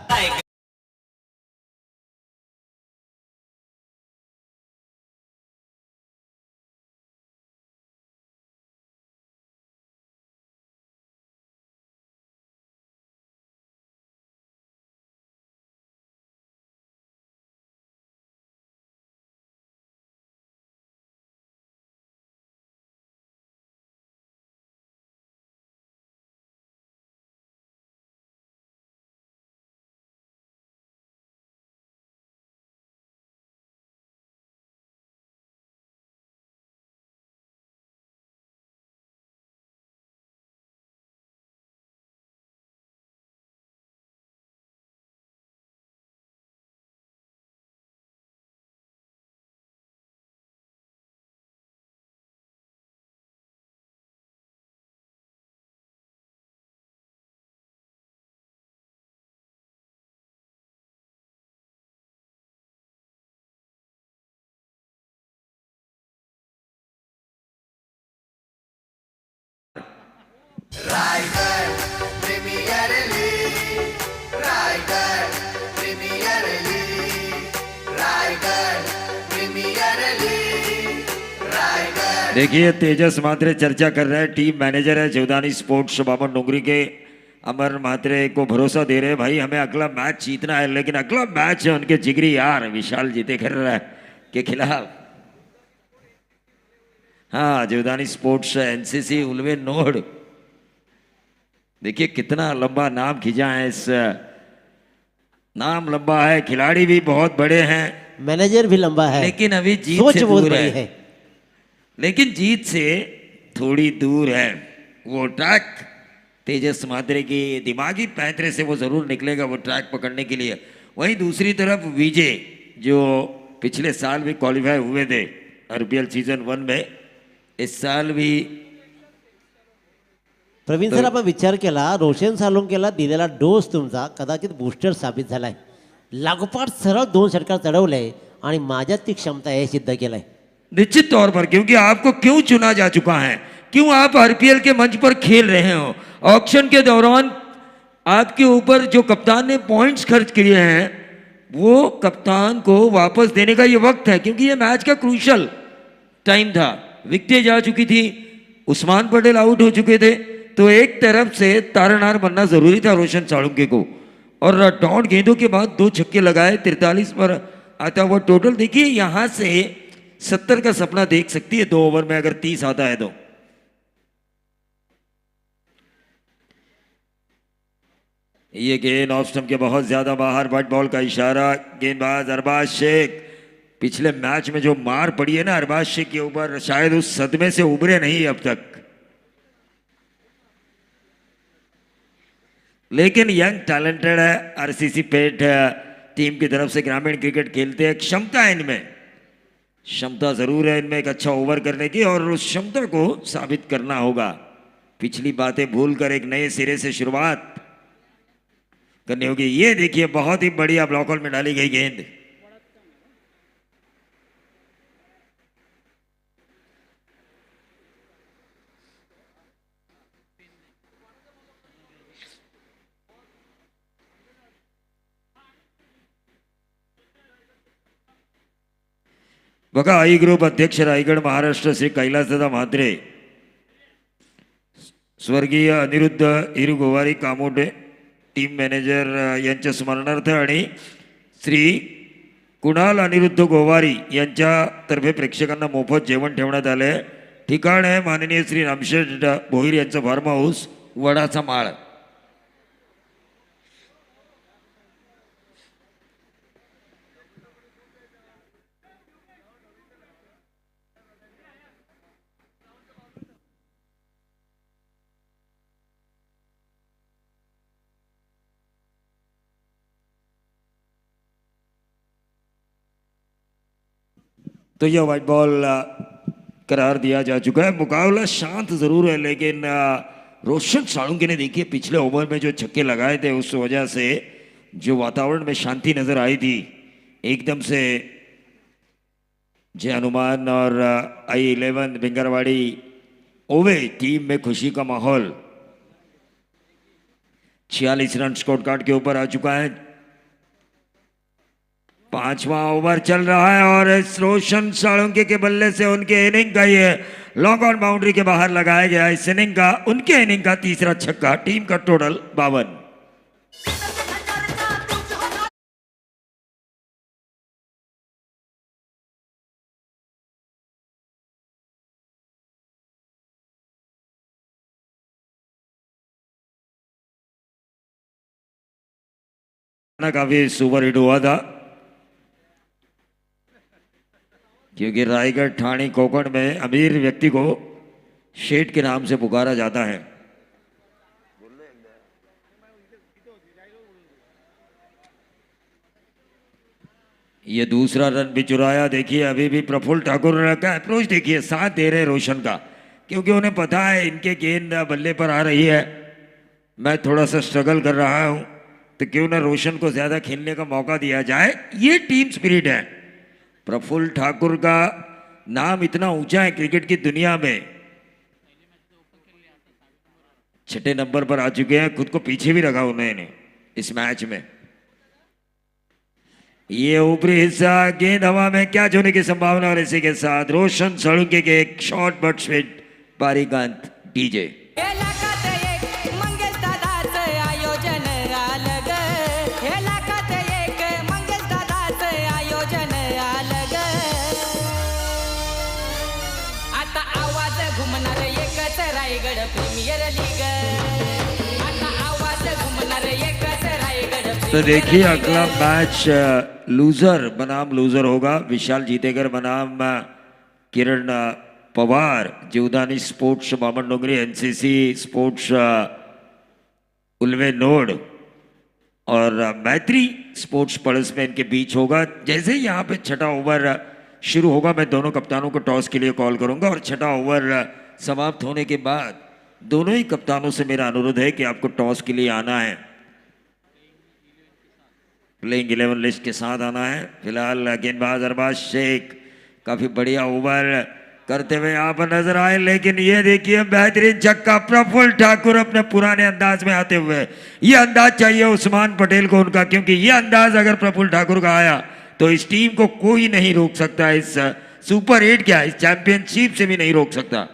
देखिए तेजस म्हात्रे चर्चा कर रहे हैं, टीम मैनेजर है जीवदानी स्पोर्ट्स बाबर डोंगरी के। अमर म्हात्रे को भरोसा दे रहे हैं भाई हमें अगला मैच जीतना है, लेकिन अगला मैच है उनके जिगरी यार विशाल जीतेकर के खिलाफ। हाँ, Jivdani sports NCC Ulwe node, देखिए कितना लंबा नाम खींचा है। इस नाम लंबा है, खिलाड़ी भी बहुत बड़े हैं, मैनेजर भी लंबा है, लेकिन अभी जीत सोच से बहुत दूर बड़ी है। है. लेकिन जीत से थोड़ी दूर है वो ट्रैक। तेजस म्हात्रे की दिमागी पैंतरे से वो जरूर निकलेगा वो ट्रैक पकड़ने के लिए। वहीं दूसरी तरफ विजय जो पिछले साल भी क्वालिफाई हुए थे आरपीएल सीजन 1 में, इस साल भी प्रवीण सर, आपण विचार केला रोशन सालुंकेला दिलेला डोस तुमचा कदाचित बूस्टर साबित झालाय. लागोपाठ सरळ 2 षटकार चढवले आणि माझ्यात ती क्षमता आहे हे सिद्ध केलंय. निश्चित तौर पर, क्योंकि आपको क्यों चुना जा चुका है, क्यों आप आरपीएल के मंच पर खेल रहे हो। ऑक्शन के दौरान आपके ऊपर जो कप्तान ने पॉइंट्स खर्च किए हैं वो कप्तान को वापस देने का ये वक्त है, क्योंकि ये मैच का क्रूशल टाइम था। विकेटें जा चुकी थी, उस्मान पटेल आउट हो चुके थे, तो एक तरफ से तारनहार बनना जरूरी था रोशन साळुंके को। और डॉट गेंदों के बाद 2 छक्के लगाए, 43 पर आता हुआ टोटल। देखिए यहां से 70 का सपना देख सकती है 2 ओवर में अगर 30 आता है तो। ये गेंद ऑफ स्टंप के बहुत ज्यादा बाहर, बट बॉल का इशारा। गेंदबाज अरबाज शेख, पिछले मैच में जो मार पड़ी है ना अरबाज शेख के ऊपर, शायद उस सदमे से उभरे नहीं अब तक। लेकिन यंग टैलेंटेड है, आरसीसी पेट टीम की तरफ से ग्रामीण क्रिकेट खेलते हैं, क्षमता है इनमें, क्षमता जरूर है इनमें एक अच्छा ओवर करने की, और उस क्षमता को साबित करना होगा। पिछली बातें भूलकर एक नए सिरे से शुरुआत करनी होगी। ये देखिए बहुत ही बढ़िया ब्लॉक होल में डाली गई गेंद। बघा, आई ग्रुप अध्यक्ष रायगड महाराष्ट्र श्री कैलासदादा म्हात्रे, स्वर्गीय अनिरुद्ध हिरुगोवारी कामोटे टीम मॅनेजर यांच्या स्मरणार्थ आणि श्री कुणाल अनिरुद्ध गोवारी यांच्यातर्फे प्रेक्षकांना मोफत जेवण ठेवण्यात आले. ठिकाण आहे माननीय श्री रामशेठ भोईर यांचं फार्म हाऊस वडाचा माळ. तो यह व्हाइट बॉल करार दिया जा चुका है. मुकाबला शांत जरूर है, लेकिन रोशन साळुंके ने देखिए पिछले ओवर में जो छक्के लगाए थे उस वजह से जो वातावरण में शांति नजर आई थी, एकदम से जय हनुमान और I11 भिंगरवाड़ी ओवे टीम में खुशी का माहौल. 46 रन स्कोर कार्ड के ऊपर आ चुका है. 5वां ओवर चल रहा है और इस रोशन साळुंके के बल्ले से उनके इनिंग का ये लॉन्ग ऑन बाउंड्री के बाहर लगाया गया. इस इनिंग का उनके इनिंग का तीसरा छक्का. टीम का टोटल 52. काफी सुपर हिट हुआ था, क्योंकि रायगढ़ ठाणे कोकण में अमीर व्यक्ति को शेठ के नाम से पुकारा जाता है. ये दूसरा रन भी चुराया. देखिए अभी भी प्रफुल्ल ठाकुर का अप्रोच देखिए, साथ दे रहे रोशन का, क्योंकि उन्हें पता है इनके गेंद बल्ले पर आ रही है, मैं थोड़ा सा स्ट्रगल कर रहा हूं, तो क्यों ना रोशन को ज्यादा खेलने का मौका दिया जाए. ये टीम स्पिरिट है. प्रफुल्ल ठाकुर का नाम इतना ऊंचा है क्रिकेट की दुनिया में, 6 नंबर पर आ चुके हैं. खुद को पीछे भी रखा उन्होंने इस मैच में. ये ऊपरी हिस्सा गेंद हवा में कैच होने की संभावना, और इसी के साथ रोशन साळुंके के एक शॉर्ट बट स्वीट बारीक अंत. डीजे हे लाखात एक मंगेश दादाचं आयोजन आलं ग. हे लाखात एक मंगेश दादाचं आयोजन आलं ग. आता आवाज घुमणार एकच रायगड प्रीमियर लीग. आता आवाज घुमणार एकच रायगड. तो देखिए अगला मैच लूजर बनाम लूजर होगा. विशाल जीतेकर बनाम Kiran Pawar. Jeevdani sports Bamandongri, NCC sports Ulwe node और मैत्री स्पोर्ट्स पड़स में इनके बीच होगा. जैसे ही यहाँ पे 6ठा ओवर शुरू होगा, मैं दोनों कप्तानों को टॉस के लिए कॉल करूंगा, और 6ठा ओवर समाप्त होने के बाद दोनों ही कप्तानों से मेरा अनुरोध है कि आपको टॉस के लिए आना है, प्लेइंग 11 लिस्ट के साथ आना है. फिलहाल गेंदबाज अरबाज शेख काफी बढ़िया ओवर करते हुए यहाँ पर नजर आए, लेकिन ये देखिए बेहतरीन छक्का प्रफुल्ल ठाकुर अपने पुराने अंदाज में आते हुए. ये अंदाज चाहिए उस्मान पटेल को उनका, क्योंकि ये अंदाज अगर प्रफुल्ल ठाकुर का आया तो इस टीम को कोई नहीं रोक सकता. इस सुपर 8 क्या, इस चैंपियनशिप से भी नहीं रोक सकता.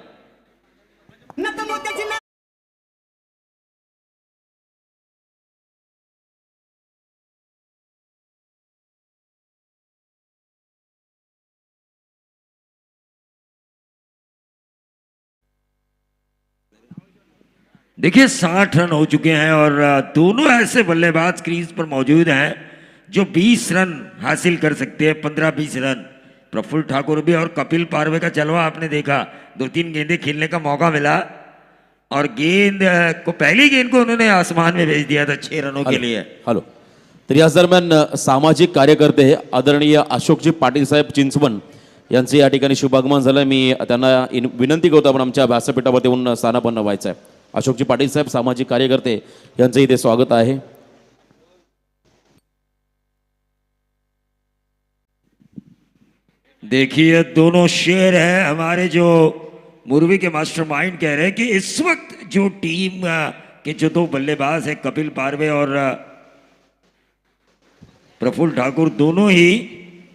देखिए 60 रन हो चुके हैं, और दोनों ऐसे बल्लेबाज क्रीज पर मौजूद हैं जो 20 रन हासिल कर सकते हैं. 15-20 रन. प्रफुल्ल ठाकुर भी, और कपिल पारवे का जलवा आपने देखा. 2-3 गेंदें खेलने का मौका मिला, और पहली गेंद को उन्होंने आसमान में भेज दिया था 6 रनों के लिए. हॅलो. तर याच दरम्यान सामाजिक कार्यकर्ते आदरणीय अशोकजी पाटील साहेब चिंचवण यांचे या ठिकाणी शुभागमन झालं. मी त्यांना विनंती करतो आपण आमच्या व्यासपीठावरती येऊन स्थानापन्न व्हायचं आहे. अशोकजी पाटील साहेब सामाजिक कार्यकर्ते यांचं इथे स्वागत आहे. देखिए दोनों शेर हैं हमारे, जो मुरवी के मास्टरमाइंड कह रहे हैं कि इस वक्त जो टीम के जो 2 बल्लेबाज हैं कपिल पारवे और प्रफुल्ल ठाकुर, दोनों ही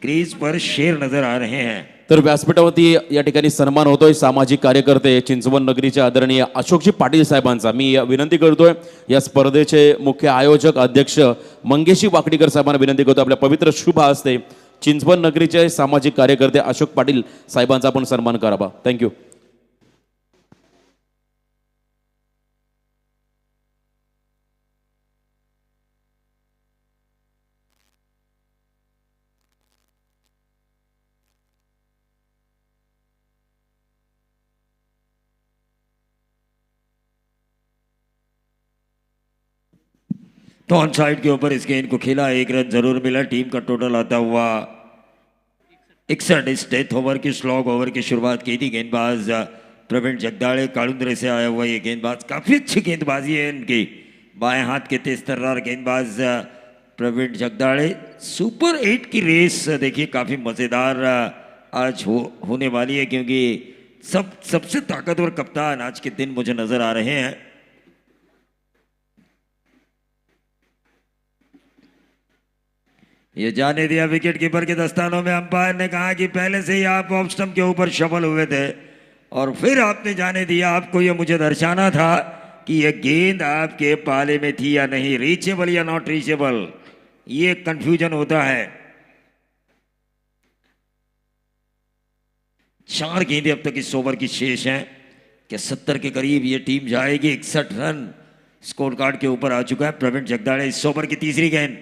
क्रीज पर शेर नजर आ रहे हैं. तर व्यासपीठावरती या ठिकाणी सन्मान होतोय सामाजिक कार्यकर्ते चिंचवण नगरीचे आदरणीय अशोकजी पाटील साहेबांचा. मी विनंती करतोय या स्पर्धेचे मुख्य आयोजक अध्यक्ष मंगेशी वाकडीकर साहेबांना विनंती करतो आपल्या पवित्र शुभ हस्ते चिंचवड नगरीचे सामाजिक कार्यकर्ते अशोक पाटील साहेबांचा आपण सन्मान करावा. थँक्यू. तो ऑन साइड के ऊपर इस गेंद को खेला, 1 रन जरूर मिला. टीम का टोटल आता हुआ 61. इस डेथ ओवर की स्लॉग ओवर की शुरुआत की थी गेंदबाज प्रवीण जगदाड़े, कालुंद्रे से आया हुआ ये गेंदबाज. काफी अच्छी गेंदबाजी है इनकी. बाएं हाथ के तेज तर्रार गेंदबाज प्रवीण जगदाड़े. सुपर 8 की रेस देखिए काफी मजेदार आज होने वाली है, क्योंकि सबसे ताकतवर कप्तान आज के दिन मुझे नजर आ रहे हैं. ये जाने दिया विकेट कीपर के दस्तानों में. अंपायर ने कहा कि पहले से ही आप ऑफ स्टंप के ऊपर शफल हुए थे और फिर आपने जाने दिया. आपको ये मुझे दर्शाना था कि ये गेंद आपके पाले में थी या नहीं, रीचेबल या नॉट रीचेबल, ये कंफ्यूजन होता है. 4 गेंदें अब तक इस ओवर की शेष हैं कि 70 के करीब ये टीम जाएगी. 61 रन स्कोर कार्ड के ऊपर आ चुका है प्रवीण जगदाड़े. इस ओवर की तीसरी गेंद,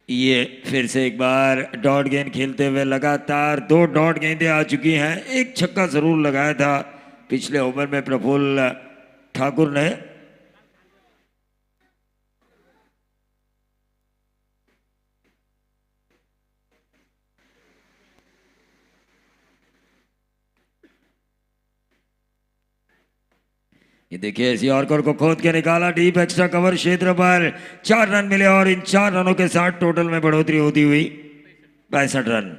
ये फिर से एक बार डॉट गेंद खेलते हुए लगातार 2 डॉट गेंदें आ चुकी हैं. एक छक्का जरूर लगाया था पिछले ओवर में प्रफुल्ल ठाकुर ने. ये देखिए इस यॉर्कर को खोद के निकाला डीप एक्स्ट्रा कवर क्षेत्र पर. 4 रन मिले और इन 4 रनों के साथ टोटल में बढ़ोतरी होती हुई 65 रन.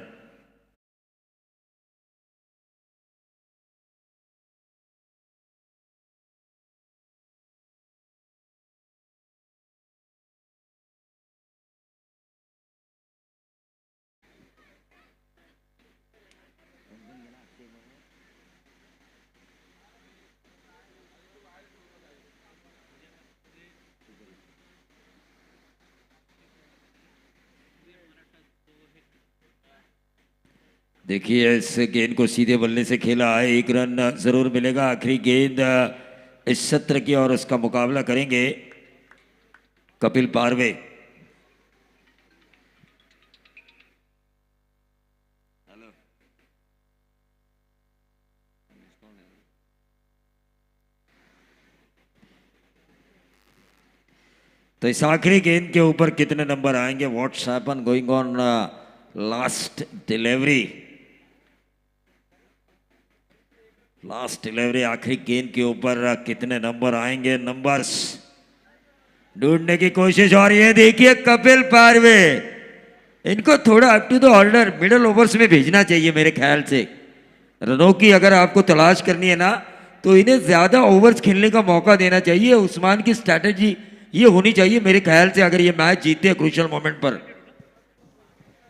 देखिए इस गेंद को सीधे बल्ले से खेला है. 1 रन जरूर मिलेगा. आखिरी गेंद इस सत्र की और उसका मुकाबला करेंगे कपिल पारवे. तो इस आखिरी गेंद के ऊपर कितने नंबर आएंगे? What's happen going on last delivery. आखिरी गेंद के ऊपर कितने नंबर आएंगे? नंबर्स ढूंढने की कोशिश. और ये देखिए कपिल पारवे, इनको थोड़ा up to the order middle overs में भेजना चाहिए मेरे ख्याल से. रनों की अगर आपको तलाश करनी है ना, तो इन्हें ज्यादा ओवर्स खेलने का मौका देना चाहिए. उस्मान की स्ट्रैटेजी ये होनी चाहिए मेरे ख्याल से, अगर ये मैच जीते क्रुशियल मोमेंट पर.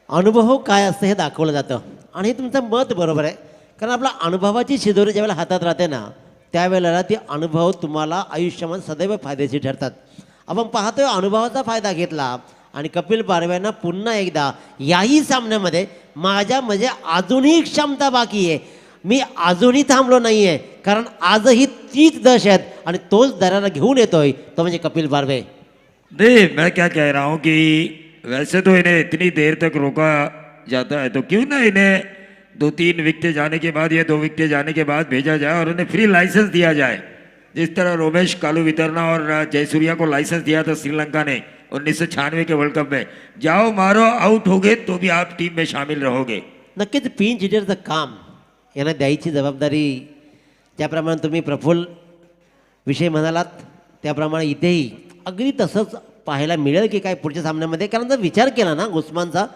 अनुभव काय असतं हे दाखवलं जातं आणि हे तुमचं मत बरोबर आहे. कारण आपला अनुभवाची शिदोरी ज्यावेळेला हातात राहते ना, त्यावेळेला ते अनुभव तुम्हाला आयुष्यामध्ये सदैव फायदेशीर ठरतात. आपण पाहतोय अनुभवाचा फायदा घेतला आणि कपिल पारव्यांना पुन्हा एकदा याही सामन्यामध्ये माझ्या म्हणजे अजूनही क्षमता बाकी आहे, मी अजूनही थांबलो नाही आहे, कारण आजही तीच दहशत आणि तोच दरारा घेऊन येतोय तो म्हणजे कपिल पारवे. नहीं, मैं क्या कह रहा हूँ कि वैसे तो इन्हें इतनी देर तक रोका जाता है, तो क्यों ना इन्हें 2-3 विकेट जाने के बाद या 2 विकेट जाने के बाद भेजा जाए और उन्हें फ्री लाइसेंस दिया जाए. जिस तरह रोमेश कालू वितरना और जयसूर्या को लाइसेंस दिया था श्रीलंका ने 1996 के वर्ल्ड कप में. जाओ मारो, आउट हो गए तो भी आप टीम में शामिल रहोगे. नक्कीच पिंच हिटरचं काम यांना द्यायची जबाबदारी, ज्याप्रमाणे तुम्ही प्रफुल्ल विषय म्हणालात त्याप्रमाणे इथेही अगदी तसंच पाहायला मिळेल की काय पुढच्या सामन्यामध्ये. कारण जर विचार केला ना उस्मानचा,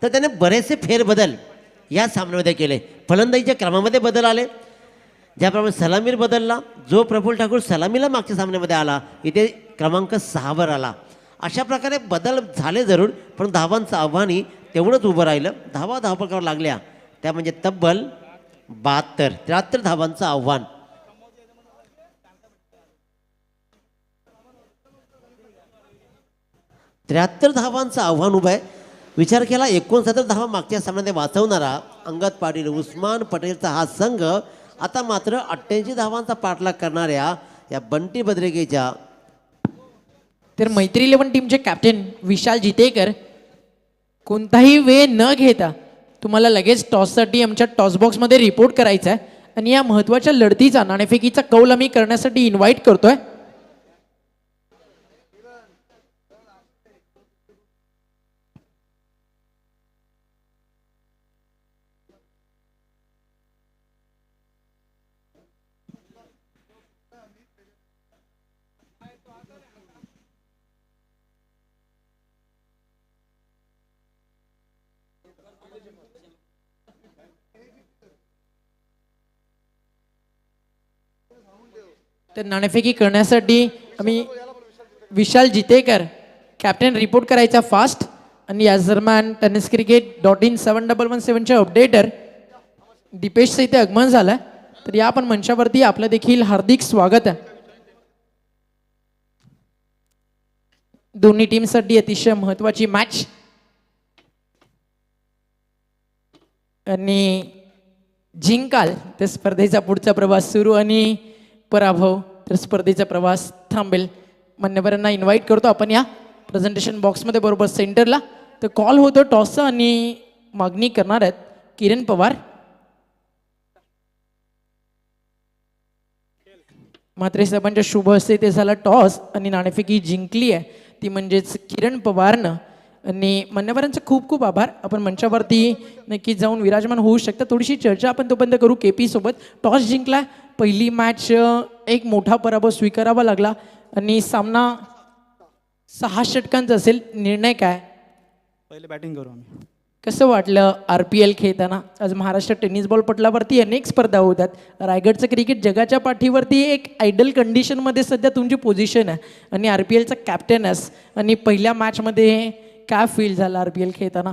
तर त्याने बरेचसे फेरबदल या सामन्यामध्ये केले. फलंदाजीच्या क्रमामध्ये बदल आले, ज्याप्रमाणे सलामीर बदलला. जो प्रफुल्ल ठाकूर सलामीला मागच्या सामन्यामध्ये आला, इथे क्रमांक 6वर आला. अशा प्रकारे बदल झाले जरूर, पण धावांचं आव्हानही तेवढंच उभं राहिलं. धावा धावपकावर लागल्या त्या म्हणजे तब्बल 73 धावांचं आव्हान. 73 धावांचं आव्हान उभं आहे. विचार केला 69 धावा मागच्या सामन्यात वाचवणारा अंगद पाटील उस्मान पटेलचा हा संघ आता मात्र 88 धावांचा पाठलाग करणाऱ्या या बंटी बद्रिकेच्या तर मैत्री 11 टीमचे कॅप्टन विशाल जितेकर कोणताही वेळ न घेता तुम्हाला लगेच टॉससाठी आमच्या टॉस बॉक्समध्ये रिपोर्ट करायचा आहे आणि या महत्त्वाच्या लढतीचा नाणेफेकीचा कौल आम्ही करण्यासाठी इन्व्हाइट करतोय. तर नाणेफेकी करण्यासाठी आम्ही विशाल जितेकर कॅप्टन रिपोर्ट करायचा फास्ट आणि याच दरम्यान टेनिस क्रिकेट .in 7117चे अपडेटर दीपेशचं इथे आगमन झालं. तर या आपण मंचावरती आपलं देखील हार्दिक स्वागत आहे. दोन्ही टीमसाठी अतिशय महत्त्वाची मॅच आणि जिंकाल तर स्पर्धेचा पुढचा प्रवास सुरू आणि पराभव तर स्पर्धेचा प्रवास थांबेल. मान्यवरांना इन्व्हाइट करतो आपण या प्रेझेंटेशन बॉक्समध्ये बरोबर सेंटरला. तर कॉल होतो टॉसचा आणि मागणी करणार आहेत किरण पवार. मात्र साहेबांच्या शुभ हस्ते ते झाला टॉस आणि नाणेफेकी जिंकली आहे ती म्हणजेच किरण पवारनं. आणि मान्यवरांचे खूप खूप आभार. आपण मंचावरती नक्की जाऊन विराजमान होऊ शकता. थोडीशी चर्चा आपण तोपर्यंत करू. KP सोबत टॉस जिंकला, पहिली मॅच एक मोठा पराभव स्वीकारावा लागला आणि सामना 6 षटकांचा असेल. निर्णय काय? पहिले बॅटिंग करू आम्ही. कसं वाटलं RPL खेळताना? आज महाराष्ट्र टेनिस बॉल पटलावरती अनेक स्पर्धा होतात. रायगडचं क्रिकेट जगाच्या पाठीवरती एक आयडल कंडिशनमध्ये सध्या तुमची पोझिशन आहे आणि RPLचा कॅप्टन आहेस आणि पहिल्या मॅचमध्ये काय फील झालं RPL खेळताना?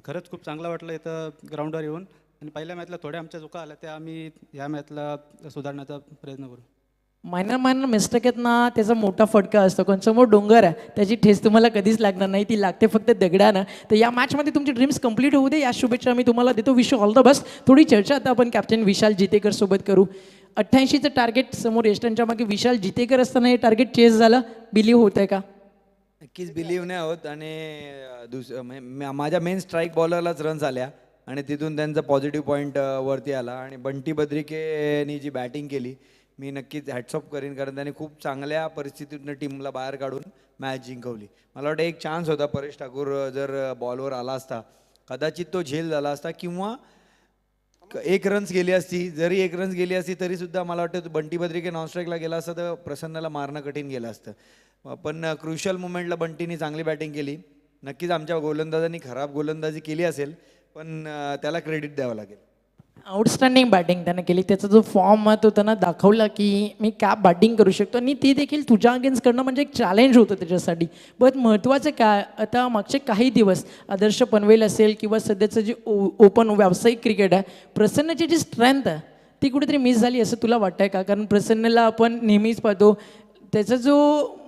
खरंच खूप चांगलं वाटलं इथं ग्राउंडवर येऊन आणि पहिल्या मॅचला थोड्या आमच्या चुका आल्या त्या आम्ही या मॅचला सुधारण्याचा प्रयत्न करू. मायनर मिस्टेक आहेत ना, त्याचा मोठा फटका असतो. पण समोर डोंगर आहे, त्याची ठेस तुम्हाला कधीच लागणार नाही, ती लागते फक्त दगडानं. तर या मॅचमध्ये तुमची ड्रीम्स कंप्लीट होऊ दे, या शुभेच्छा मी तुम्हाला देतो. Wish all the best. थोडी चर्चा आता आपण कॅप्टन विशाल जितेकर सोबत करू. 88चं टार्गेट समोर यष्टांच्या मागे विशाल जितेकर असताना हे टार्गेट चेस झालं, बिलीव्ह होत आहे का? नक्कीच बिलीव्ह नाही होत आणि माझ्या मेन स्ट्राईक बॉलरलाच रन्स आल्या आणि तिथून त्यांचा पॉझिटिव्ह पॉईंट वरती आला. आणि बंटी बद्रिकेनी जी बॅटिंग केली मी नक्कीच हॅट्स ऑफ करीन, कारण त्यांनी खूप चांगल्या परिस्थितीतून टीमला बाहेर काढून मॅच जिंकवली. मला वाटतं एक चान्स होता, परेश ठाकूर जर बॉलवर आला असता कदाचित तो झेल झाला असता किंवा 1 रन्स गेली असती. जरी 1 रन्स गेली असती तरीसुद्धा मला वाटतं बंटी बद्रिके नॉनस्ट्राईकला गेला असता तर प्रसन्नला मारणं कठीण गेलं असतं. पण क्रुशियल मुमेंटला बंटीनी चांगली बॅटिंग केली. नक्कीच आमच्या गोलंदाजांनी खराब गोलंदाजी केली असेल पण त्याला क्रेडिट द्यावं लागेल. आउटस्टँडिंग बॅटिंग त्यानं केली. त्याचा जो फॉर्म तो त्यांना दाखवला की मी काय बॅटिंग करू शकतो आणि ती देखील तुझ्या अगेन्स्ट करणं म्हणजे एक चॅलेंज होतं त्याच्यासाठी. बट महत्त्वाचं काय, आता मागचे काही दिवस आदर्श पनवेल असेल किंवा सध्याचं जे ओपन व्यावसायिक क्रिकेट आहे, प्रसन्नची जी स्ट्रेंथ आहे ती कुठेतरी मिस झाली असं तुला वाटतं आहे का? कारण प्रसन्नला आपण नेहमीच पाहतो त्याचा जो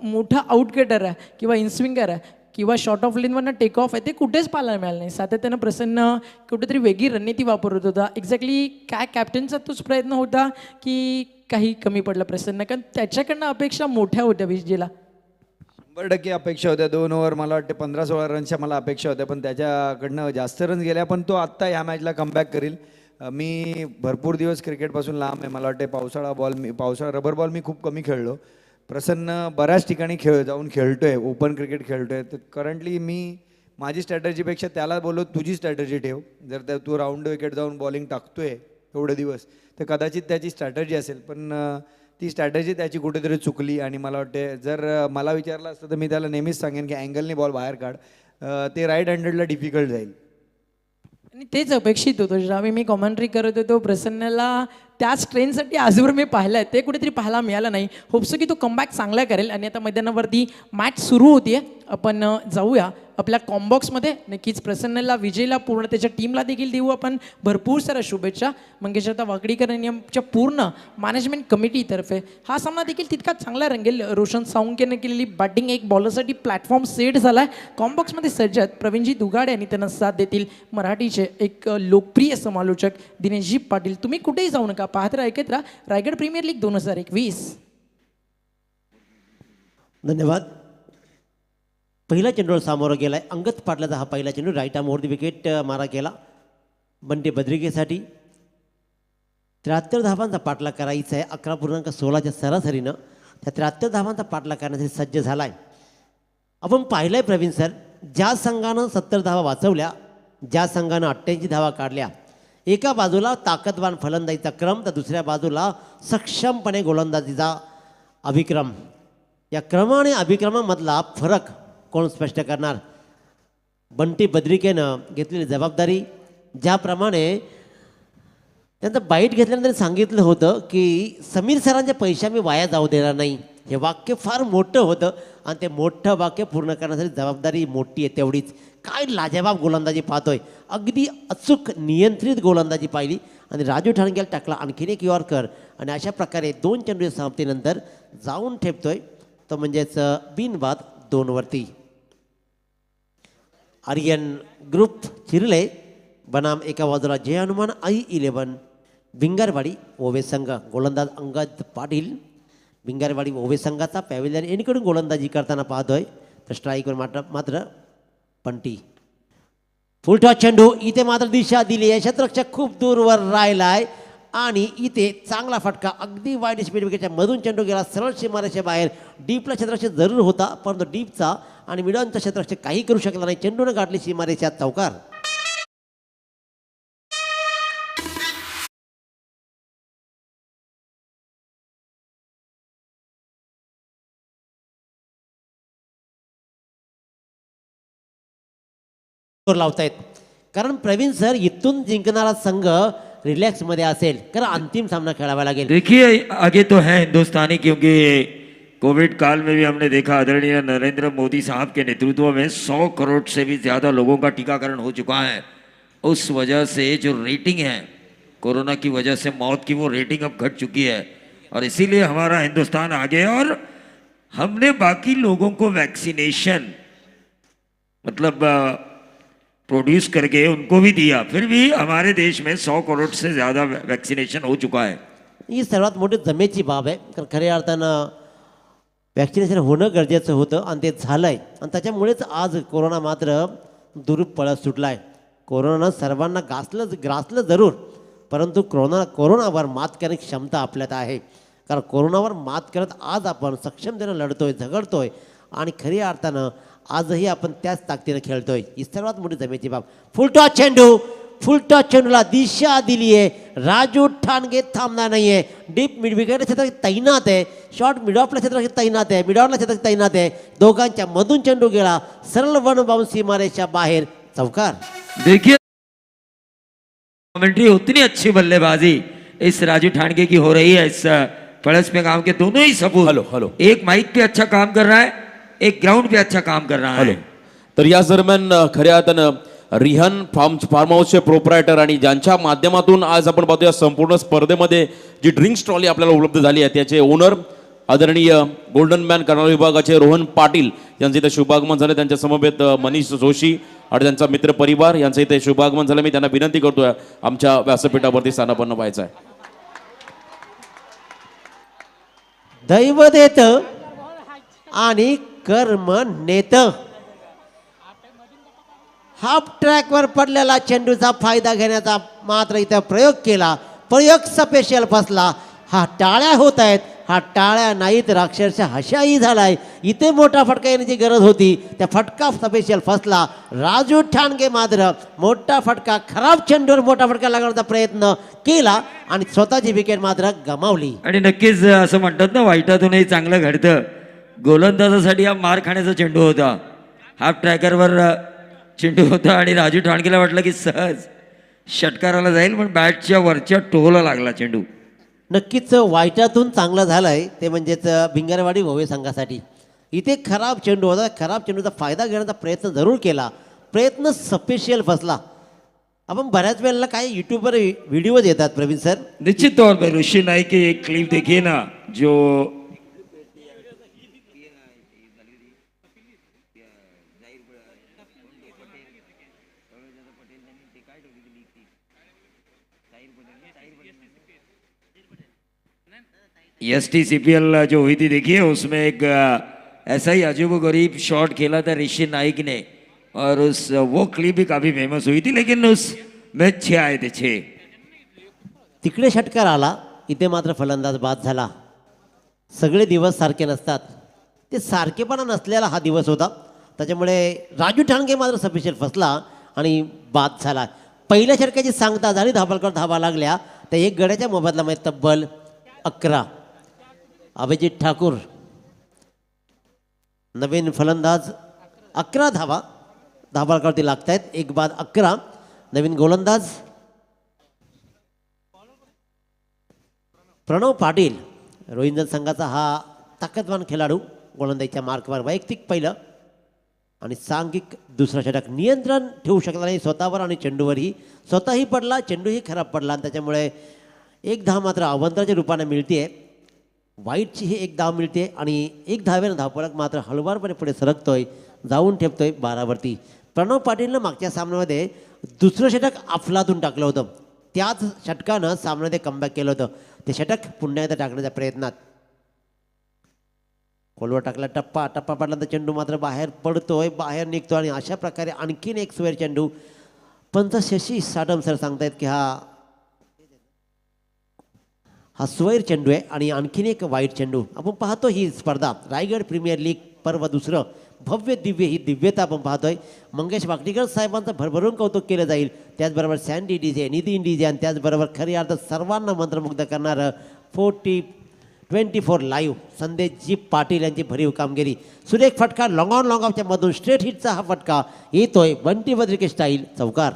मोठा आउटकेटर आहे किंवा इनस्विंगर आहे किंवा शॉर्ट ऑफ लेनवरनं टेक ऑफ आहे ते कुठेच पाहायला मिळालं नाही. सातत्यानं प्रसन्न कुठेतरी वेगळी रणनीती वापरत होता. एक्झॅक्टली काय कॅप्टनचा तोच प्रयत्न होता की काही कमी पडला प्रसन्न? कारण त्याच्याकडनं अपेक्षा मोठ्या होत्या विजयला. 100% अपेक्षा होत्या. 2 ओव्हर मला वाटते 15-16 रनच्या मला अपेक्षा होत्या पण त्याच्याकडनं जास्त रन्स गेल्या. पण तो आत्ता ह्या मॅचला कमबॅक करील. मी भरपूर दिवस क्रिकेटपासून लांब आहे. मला वाटते पावसाळा रबर बॉल मी खूप कमी खेळलो. प्रसन्न बऱ्याच ठिकाणी जाऊन खेळतोय, ओपन क्रिकेट खेळतोय. तर करंटली मी माझी स्ट्रॅटर्जीपेक्षा त्याला बोललो तुझी स्ट्रॅटर्जी ठेव. जर तू राऊंड विकेट जाऊन बॉलिंग टाकतोय एवढे दिवस तर कदाचित त्याची स्ट्रॅटर्जी असेल. पण ती स्ट्रॅटर्जी त्याची कुठेतरी चुकली आणि मला वाटते जर मला विचारलं असतं तर मी त्याला नेहमीच सांगेन की अँगलनी बॉल बाहेर काढ. ते राईट हँडेडला डिफिकल्ट जाईल. आणि तेच अपेक्षित होतं. ज्यावेळी मी कॉमेंट्री करत होतो प्रसन्नला त्याच ट्रेनसाठी आजवर मी पाहिलं आहे, ते कुठेतरी पाहायला मिळालं नाही. होप्सो की तो कमबॅक चांगला करेल. आणि आता मैदानावरती मॅच सुरू होती आहे. आपण जाऊया आपल्या कॉम्बॉक्समध्ये. नक्कीच प्रसन्नला, विजयला, पूर्ण त्याच्या टीमला देखील देऊ आपण भरपूर साऱ्या शुभेच्छा. मंगेशदा वाकडीकर आणि आमच्या पूर्ण मॅनेजमेंट कमिटीतर्फे हा सामना देखील तितका चांगला रंगेल. रोशन साळुंखेने केलेली बॅटिंग एक बॉलरसाठी प्लॅटफॉर्म सेट झाला आहे. कॉम्बॉक्समध्ये सज्जत प्रवीणजी दुगाडे आणि त्यांना साथ देतील मराठीचे एक लोकप्रिय समालोचक दिनेशजी पाटील. तुम्ही कुठेही जाऊ नका, पाहत राहा, ऐकत राहा रायगड प्रीमियर लीग 2021. धन्यवाद. पहिला चेंडूवर सामोरं गेलाय अंगद पाटलाचा हा पहिला चेंडू. Right arm over the wicket मारा केला बंटी बद्रिकेसाठी. 73 धावांचा पाठलाग करायचा आहे. 11.16च्या सरासरीनं त्या 73 धावांचा पाठलाग करण्यासाठी सज्ज झाला आहे. आपण पाहिलं आहे प्रवीण सर, ज्या संघानं 70 धावा वाचवल्या, ज्या संघानं 88 धावा काढल्या, एका बाजूला ताकदवान फलंदाजीचा क्रम तर दुसऱ्या बाजूला सक्षमपणे गोलंदाजीचा अभिक्रम. या क्रम आणि अभिक्रमामधला फरक कोण स्पष्ट करणार? बंटी बद्रिकेनं घेतलेली जबाबदारी, ज्याप्रमाणे त्यांचं बाईट घेतल्यानंतर सांगितलं होतं की समीर सरांचे पैसे मी वाया जाऊ देणार नाही. हे वाक्य फार मोठं होतं आणि ते मोठं वाक्य पूर्ण करण्यासाठी जबाबदारी मोठी आहे तेवढीच. काय लाजवाब गोलंदाजी पाहतोय, अगदी अचूक नियंत्रित गोलंदाजी पाहिली आणि राजू ठाणगेला टाकला आणखीन एक यॉर्कर आणि अशा प्रकारे 2 चेंडू समाप्तीनंतर जाऊन ठेपतोय तो म्हणजेच बिनबाद 2 वरती. आर्यन ग्रुप चिरले बनाम एका बाजूला जय हनुमान I11 भिंगारवाडी ओवे संघ. गोलंदाज अंगद पाटील भिंगारवाडी ओवे संघाचा पॅव्हिलियन एनकडून गोलंदाजी करताना पाहतोय. तर स्ट्राईकवर मात्र पंटी. फुलटॉस चेंडू, इथे मात्र दिशा दिली आहे. क्षेत्ररक्षक खूप दूरवर राहिलाय आणि इथे चांगला फटका अगदी वाईड स्पीड विकेटच्या मधून चेंडू गेला सरळ सीमारेषे बाहेर. डीपला क्षेत्ररक्षक जरूर होता, परंतु डीपचा आणि मिडॉनचा क्षेत्ररक्षक काही करू शकला नाही. चेंडूने गाठली सीमारेषा चौकार. लावतायत कारण प्रवीण सर इथून जिंकणारा संघ रिलॅक्स मध्ये असेल कारण अंतिम सामना खेळावा लागेल. देखिए आगे तो है हिंदुस्तानी, क्योंकि कोविड काल में भी हमने देखा आदरणीय नरेंद्र मोदी साहब के नेतृत्व में 100 करोड़ से भी ज़्यादा लोगों का टीकाकरण हो चुका है. उस वजह से जो रेटिंग है कोरोना की वजह से मौत की, वो रेटिंग अब घट चुकी है और इसीलिए हमारा हिंदुस्तान आगे. और हमने बाकी लोगों को वैक्सीनेशन मतलब प्रोड्यूस करके उनको भी दिया, फिर भी हमारे देश में 100 करोड़ से ज़्यादा वैक्सीनेशन हो चुका है. ही सर्वात मोठी जमेची बाब आहे कारण खऱ्या अर्थानं वॅक्सिनेशन होणं गरजेचं होतं आणि ते झालं आहे आणि त्याच्यामुळेच आज कोरोना मात्र दुरूप पळत सुटला आहे. कोरोनानं सर्वांना ग्रासलं जरूर, परंतु कोरोनावर मात करण्याची क्षमता आपल्यात आहे. कारण कोरोनावर मात करत आज आपण सक्षमतेनं लढतोय, झगडतोय आणि खऱ्या अर्थानं आजही आपण त्याच ताकदीनं खेळतोय. ही सर्वात मोठी जमेची बाब. फुलटॉस चेंडूला दिशा दिली आहे. राजू ठाणगे थांबणार नाहीये. डीप मिड विकेट क्षेत्रात तैनात आहे. शॉर्ट मिड ऑफला क्षेत्रात तैनात आहे. मिड ऑफला क्षेत्रात तैनात आहे. दोघांच्या मधून चेंडू गेला सरळ वन बाउंस सीमारेषा बाहेर चौकार. देखिए कमेंट्री उतनी अच्छी बल्लेबाजी इस राजू ठाणगे की हो रही है. इस पड़स में काम के दोनों ही सपूत. हॅलो. एक माइक पे अच्छा काम कर रहा है, एक ग्राउंड पे अच्छा काम कर रहा है. तर याच दरम्यान खऱ्या अर्थानं रिहन फार्म हाऊसचे प्रोप्रायटर आणि ज्यांच्या माध्यमातून आज आपण पाहतो या संपूर्ण स्पर्धेमध्ये जी ड्रिंक्स ट्रॉली आपल्याला उपलब्ध झाली आहे त्याचे ओनर आदरणीय गोल्डन मॅन कर्नाल विभागाचे रोहन पाटील यांचे इथे शुभागमन झाले. त्यांच्या समवेत मनीष जोशी आणि त्यांचा मित्र परिवार यांचं इथे शुभागमन झालं. मी त्यांना विनंती करतोय आमच्या व्यासपीठावरती स्थानापन्न व्हायचं आहे. दैव देत आणि कर्म नेत. हाफ ट्रॅकवर पडलेला चेंडूचा फायदा घेण्याचा मात्र इथं प्रयोग केला. प्रयोग स्पेशल फसला. हा टाळ्या होत आहेत. हा टाळ्या नाहीत तर अक्षरशः हशाही झालाय. इथे मोठा फटका येण्याची गरज होती. त्या फटका स्पेशल फसला. राजू ठाणगे मात्र मोठा फटका, खराब चेंडूवर मोठा फटका लागण्याचा प्रयत्न केला आणि स्वतःची विकेट मात्र गमावली. आणि नक्कीच असं म्हणतात ना, वाईटातूनही चांगलं घडतं. गोलंदाजासाठी हा मार खाण्याचा चेंडू होता. हाफ ट्रॅकरवर चेंडू होता आणि राजू ठाणगेला वाटलं की सहज षटकाराला जाईल, पण बॅटच्या वरच्या टोला लागला चेंडू. नक्कीच वाईटातून चांगलं झालंय ते म्हणजेच भिंगारवाडी भोवे संघासाठी. इथे खराब चेंडू होता, खराब चेंडूचा फायदा घेण्याचा प्रयत्न जरूर केला, प्रयत्न सपेशियल फसला. आपण बऱ्याच वेळेला काही यूट्यूबवर व्हिडिओज येतात प्रवीण सर, निश्चित तौर पर ऋषि नाइक की एक क्लिप देखिए ना, जो STCPL जो हुई थी देखिए, उसमें एक ऐसा ही अजीब गरीब शॉट खेला था ऋषि नाइक ने, और उस वो क्लिप भी काफी फेमस हुई थी, लेकिन उस मैच 6 आए थे 6. तिकडे षटकार आला, इथे मात्र फलंदाज बाद झाला. सगळे दिवस सारखे नसतात, ते सारखेपणा नसलेला हा दिवस होता. त्याच्यामुळे राजू ठाणगे मात्र सफिशियंट फसला आणि बाद झाला. पहिल्या षटकाची सांगता झाली, धाबालकर धाबा लागल्या, तर एक गड्याच्या मोबदल्यामध्ये तब्बल 11. अभिजित ठाकूर नवीन फलंदाज, 11 धावा धाबालकरती लागत आहेत, एक बाद 11. नवीन गोलंदाज प्रणव पाटील, रोहिंजन संघाचा हा ताकदवान खेळाडू, गोलंदाजीच्या मार्कवर वैयक्तिक पहिलं आणि सांघिक दुसरं षटक. नियंत्रण ठेवू शकला नाही स्वतःवर आणि चेंडूवरही, स्वतःही पडला, चेंडूही खराब पडला आणि त्याच्यामुळे एक धाव मात्र अवंतराच्या रूपाने मिळते. वाईटची ही एक धाव मिळते आणि एक धावेनं धावफलक मात्र हळुवारपणे पुढे सरकतोय, जाऊन ठेवतोय 12वरती. प्रणव पाटीलनं मागच्या सामन्यामध्ये दुसरं षटक अफलातून टाकलं होतं, त्याच षटकानं सामन्यामध्ये कमबॅक केलं होतं. ते षटक पुन्हा एकदा टाकण्याच्या प्रयत्नात खोलवर टाकला, टप्पा पडल्यानंतर चेंडू मात्र बाहेर पडतोय, बाहेर निघतो आणि अशा प्रकारे आणखीन एक स्वेर चेंडू. पंच शशी साडम सर सांगतायत की हा स्वैर चेंडू आहे आणि आणखीन एक वाईट चेंडू. आपण पाहतो ही स्पर्धा रायगड प्रीमियर लीग पर्व दुसरं, भव्य दिव्य ही दिव्यता आपण पाहतोय. मंगेश वाकटीकर साहेबांचं भरभरून कौतुक केलं जाईल, त्याचबरोबर सँडी डीजे, नितीन डीजे आणि त्याचबरोबर खरी अर्थ सर्वांना मंत्रमुग्ध करणारं 24 लाईव्ह संदेशजी पाटील यांची भरीव कामगिरी. सुरेख फटका लॉंग ऑन लॉंग ऑफच्या मधून स्ट्रेट हिटचा हा फटका येतोय बंटी बद्रिके स्टाईल चौकार.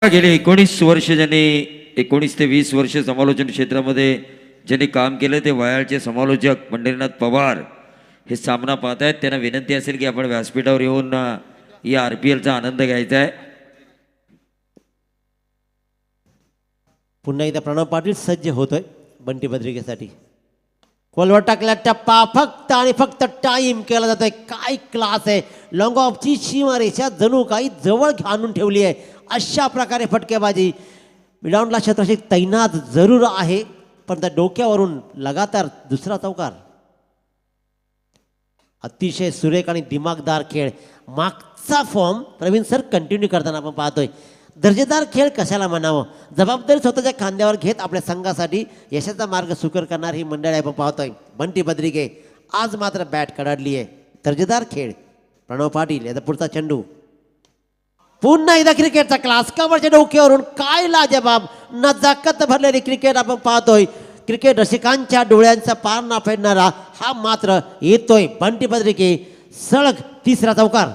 गेले 19 वर्ष ज्यांनी 19 ते 20 वर्ष समालोचन क्षेत्रामध्ये ज्यांनी काम केलं ते वयाळचे समालोचक पंढरीनाथ पवार हे सामना पाहत आहेत. त्यांना विनंती असेल की आपण व्यासपीठावर येऊन या RPLचा आनंद घ्यायचा आहे. पुन्हा एकदा प्रणव पाटील सज्ज होतोय बंटी बद्रिकेसाठी. खोलवर टाकला टप्पा, फक्त आणि फक्त टाईम केला जातोय. काय क्लास आहे, लॉंग ऑफची सीमारेषा जणू काही जवळ आणून ठेवली आहे. अशा प्रकारे फटकेबाजी मिडॉनला क्षेत्ररक्षक तैनात जरूर आहे, पण त्या डोक्यावरून लगातार दुसरा चौकार. अतिशय सुरेख आणि दिमागदार खेळ. मागचा फॉर्म प्रवीण सर कंटिन्यू करताना आपण पाहतोय. दर्जेदार खेळ कशाला म्हणावं, जबाबदारी स्वतःच्या खांद्यावर घेत आपल्या संघासाठी यशाचा मार्ग सुकर करणार ही मंडळी आपण पाहतोय. बंटी बद्रिके आज मात्र बॅट कडाडली आहे. दर्जेदार खेळ. प्रणव पाटील याचा पुढचा चेंडू. पुन्हा एकदा क्रिकेटचा क्लास, कवरच्या डोक्यावरून काय लाजबाब नजाकत भरलेली क्रिकेट आपण पाहतोय. क्रिकेट रसिकांच्या डोळ्यांचा पार ना फेडणारा हा मात्र येतोय बंटी बद्रिके सलग तिसरा चौकार.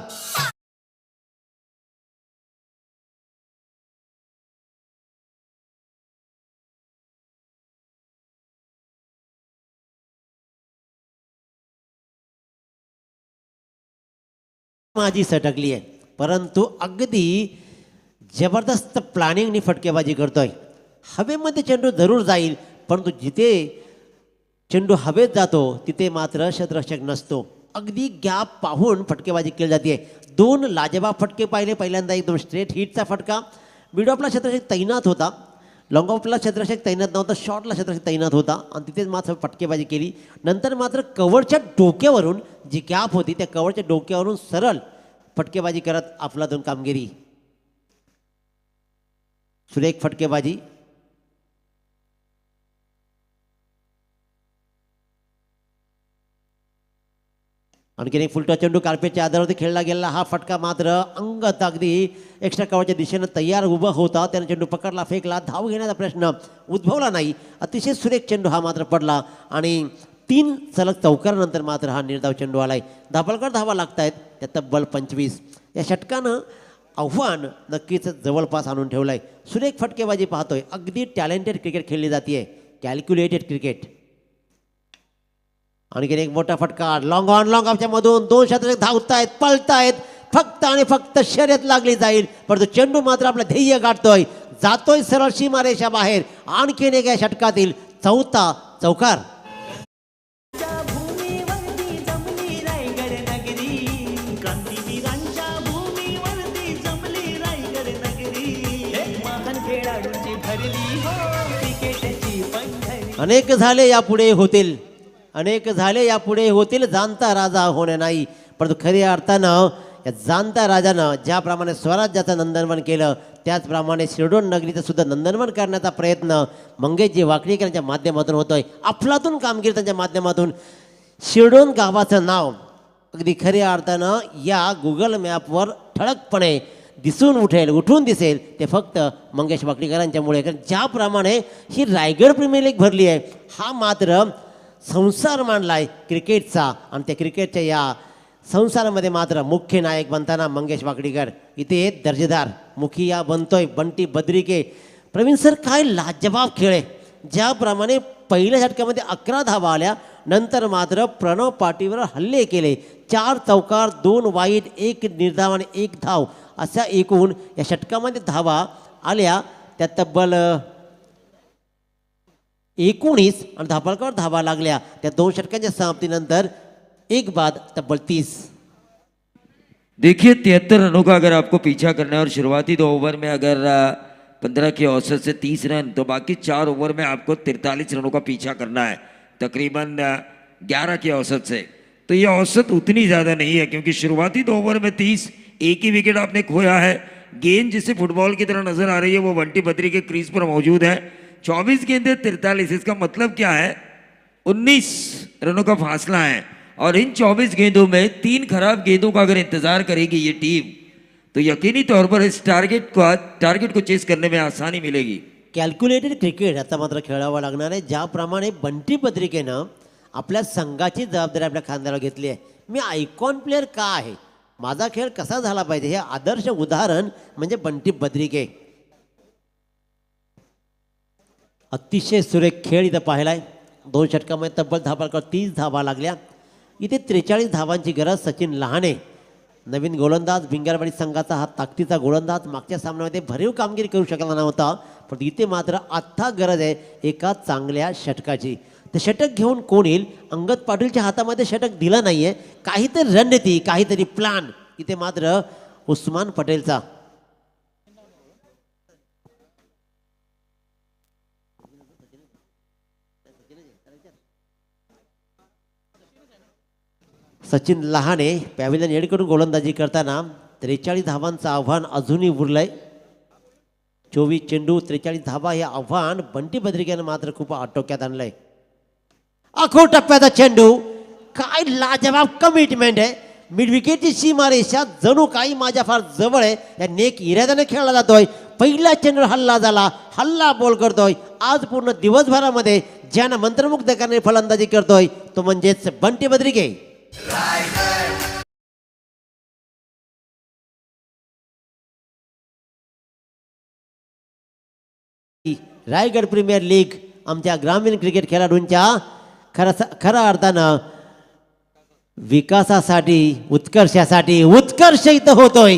माझी सटकली आहे, परंतु अगदी जबरदस्त प्लॅनिंगनी फटकेबाजी करतोय. हवेमध्ये चेंडू जरूर जाईल, परंतु जिथे चेंडू हवेत जातो तिथे मात्र क्षेत्ररक्षक नसतो. अगदी गॅप पाहून फटकेबाजी केली जाते. 2 लाजबाब फटके पाहिले. पहिल्यांदा एकदम स्ट्रेट हिटचा फटका, मिड ऑफला क्षेत्ररक्षक तैनात होता, लॉंग ऑफला क्षेत्ररक्षक तैनात नव्हता, शॉर्टला क्षेत्ररक्षक तैनात होता आणि तिथेच मात्र फटकेबाजी केली. नंतर मात्र कवरच्या डोक्यावरून जी गॅप होती त्या कवरच्या डोक्यावरून सरळ फटकेबाजी करत अफलातून कामगिरी. सुरेख फटकेबाजी. आणखीन एक फुलटा चेंडू कार्पेटच्या आधारावरती खेळला गेला. हा फटका मात्र अंगत अगदी एक्स्ट्रा कवरच्या दिशेनं तयार उभा होता, त्याने चेंडू पकडला, फेकला, धाव घेण्याचा प्रश्न उद्भवला नाही. अतिशय सुरेख चेंडू हा मात्र पडला आणि 3 सलग चौकारानंतर मात्र हा निर्धाव चेंडू आलाय. धापलकर धावा लागतायत त्या तब्बल 25. या षटकानं आव्हान नक्कीच जवळपास आणून ठेवलंय. सुरेख फटकेबाजी पाहतोय. अगदी टॅलेंटेड क्रिकेट खेळली जाते, कॅल्क्युलेटेड क्रिकेट. आणखीन एक मोठा फटका लॉंग ऑन लॉंग ऑफच्या मधून 2 शतक धावतायत, पळतायत. फक्त आणि फक्त शर्यत लागली जाईल, परंतु चेंडू मात्र आपलं ध्येय गाठतोय, जातोय सरळ सीमारेषा बाहेर. आणखीन एक या षटकातील 4था चौकार. च्या भूमीवरती जमली रायगड नगरी, क्रांतीवीरांच्या भूमीवरती जमली रायगड नगरी. महान खेळाडूंची भरली हो क्रिकेटची पंढरी. अनेक झाले यापुढे होतील, अनेक झाले यापुढे होतील, जाणता राजा होणे नाही. परंतु खऱ्या अर्थानं या जाणता राजानं ज्याप्रमाणे स्वराज्याचं नंदनवन केलं, त्याचप्रमाणे शिरडोन नगरीचं सुद्धा नंदनवन करण्याचा प्रयत्न मंगेशजी वाकडेकर यांच्या माध्यमातून होतोय. अफलातून कामगिरी त्यांच्या माध्यमातून शिरडोन गावाचं नाव अगदी खऱ्या अर्थानं या गुगल मॅपवर ठळकपणे उठून दिसेल ते फक्त मंगेश वाकडेकरांच्यामुळे. कारण ज्याप्रमाणे ही रायगड प्रीमियर लीग भरली आहे, हा मात्र संसार मांडलाय क्रिकेटचा, आणि त्या क्रिकेटच्या या संसारामध्ये मात्र मुख्य नायक बनताना मंगेश वाकडेकर. इथे दर्जेदार मुखिया बनतोय बंटी बद्रिके. प्रवीण सर, काय लाजवाब खेळ आहे. ज्याप्रमाणे पहिल्या षटकामध्ये 11 धावा आल्या, नंतर मात्र प्रणव पाटीलवर हल्ले केले. 4 चौकार, 2 वाईट, 1 निर्धाव आणि 1 धाव अशा एकूण या षटकामध्ये धावा आल्या त्या तब्बल 19. आणि धापलकर धावा लागल्या त्या 2 षटकांच्या समाप्तीनंतर 1 बाद तब्बल 30. देखिए 73 रनों का अगर आपको पीछा करना है और शुरुआती 2 ओवर में अगर 15 की औसत से 30 रन, तो बाकी 4 ओवर में आपको 43 रनों का पीछा करना है तकरीबन 11 की औसत से. तो ये औसत उतनी ज़्यादा नहीं है, क्योंकि शुरुआती 2 ओवर में 30, एक ही विकेट आपने खोया है. गेंद जिसे फुटबॉल की तरह नजर आ रही है वो बंटी बद्री के क्रीज पर मौजूद है. 24 गेंदें 43. इसका मतलब क्या है, 19 रनों का फासला है. और इन 24 गेंदों में 3 खराब गेंदों का अगर इंतजार करेगी ये टीम, तो यकीनी तौर पर इस टारगेट को चेस करने में आसानी मिलेगी. कॅल्क्युलेटेड क्रिकेट आता मात्र खेळावं लागणार आहे. ज्याप्रमाणे बंटी बद्रिकेनं आपल्या संघाची जबाबदारी आपल्या खांद्यावर घेतली आहे. मी आयकॉन प्लेअर का आहे, माझा खेळ कसा झाला पाहिजे, हे आदर्श उदाहरण म्हणजे बंटी बद्रिके. अतिशय सुरेख खेळ इथं पाहिलाय. 2 षटकामध्ये तब्बल धापलकर 30 धावा लागल्या. इथे 43 धावांची गरज सचिन लहाने, नवीन गोलंदाज, भिंगरवाडी संघाचा हा ताकदीचा गोलंदाज. मागच्या सामन्यामध्ये भरीव कामगिरी करू शकला नव्हता, पण इथे मात्र आत्ता गरज आहे एका चांगल्या षटकाची. ते षटक घेऊन कोण येईल, अंगद पाटीलच्या हातामध्ये षटक दिलं नाही आहे. काहीतरी रणनीती, काहीतरी प्लॅन इथे मात्र उस्मान पटेलचा. सचिन लहाने पॅव्हिलियन एडकडून गोलंदाजी करताना 43 धावांचं आव्हान अजूनही उरलंय. 24 चेंडू 43 धावा हे आव्हान बंटी बद्रिकेनं मात्र खूप आटोक्यात आणलंय. आखो टप्प्याचा चेंडू, काय लाजवाब कमिटमेंट आहे. मिड विकेटची सीमारेषा जणू काही माझ्या फार जवळ आहे, या नेक इराद्याने खेळला जातोय. पहिला चेंडू हल्ला झाला, हल्ला बॉल करतोय. आज पूर्ण दिवसभरामध्ये ज्यानं मंत्रमुग्ध करणारी फलंदाजी करतोय तो म्हणजेच बंटी बद्रिके. रायगड प्रीमियर लीग आमच्या ग्रामीण क्रिकेट खेळाडूंच्या खऱ्या अर्थानं विकासासाठी, उत्कर्षासाठी उत्कर्ष इथं होतोय.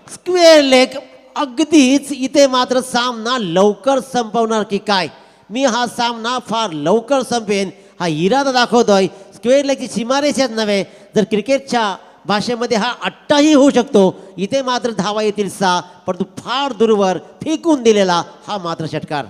स्क्वेअर लेग अगदीच इथे मात्र सामना लवकर संपवणार की काय, मी हा सामना फार लवकर संपेन हा इरादा दाखवतोय. स्क्वेअर लेगची सीमारेषाच नव्हे, जर क्रिकेटच्या भाषेमध्ये हा अट्टाही होऊ शकतो. इथे मात्र धावा येतील 6, परंतु फार दूरवर फेकून दिलेला हा मात्र षटकार.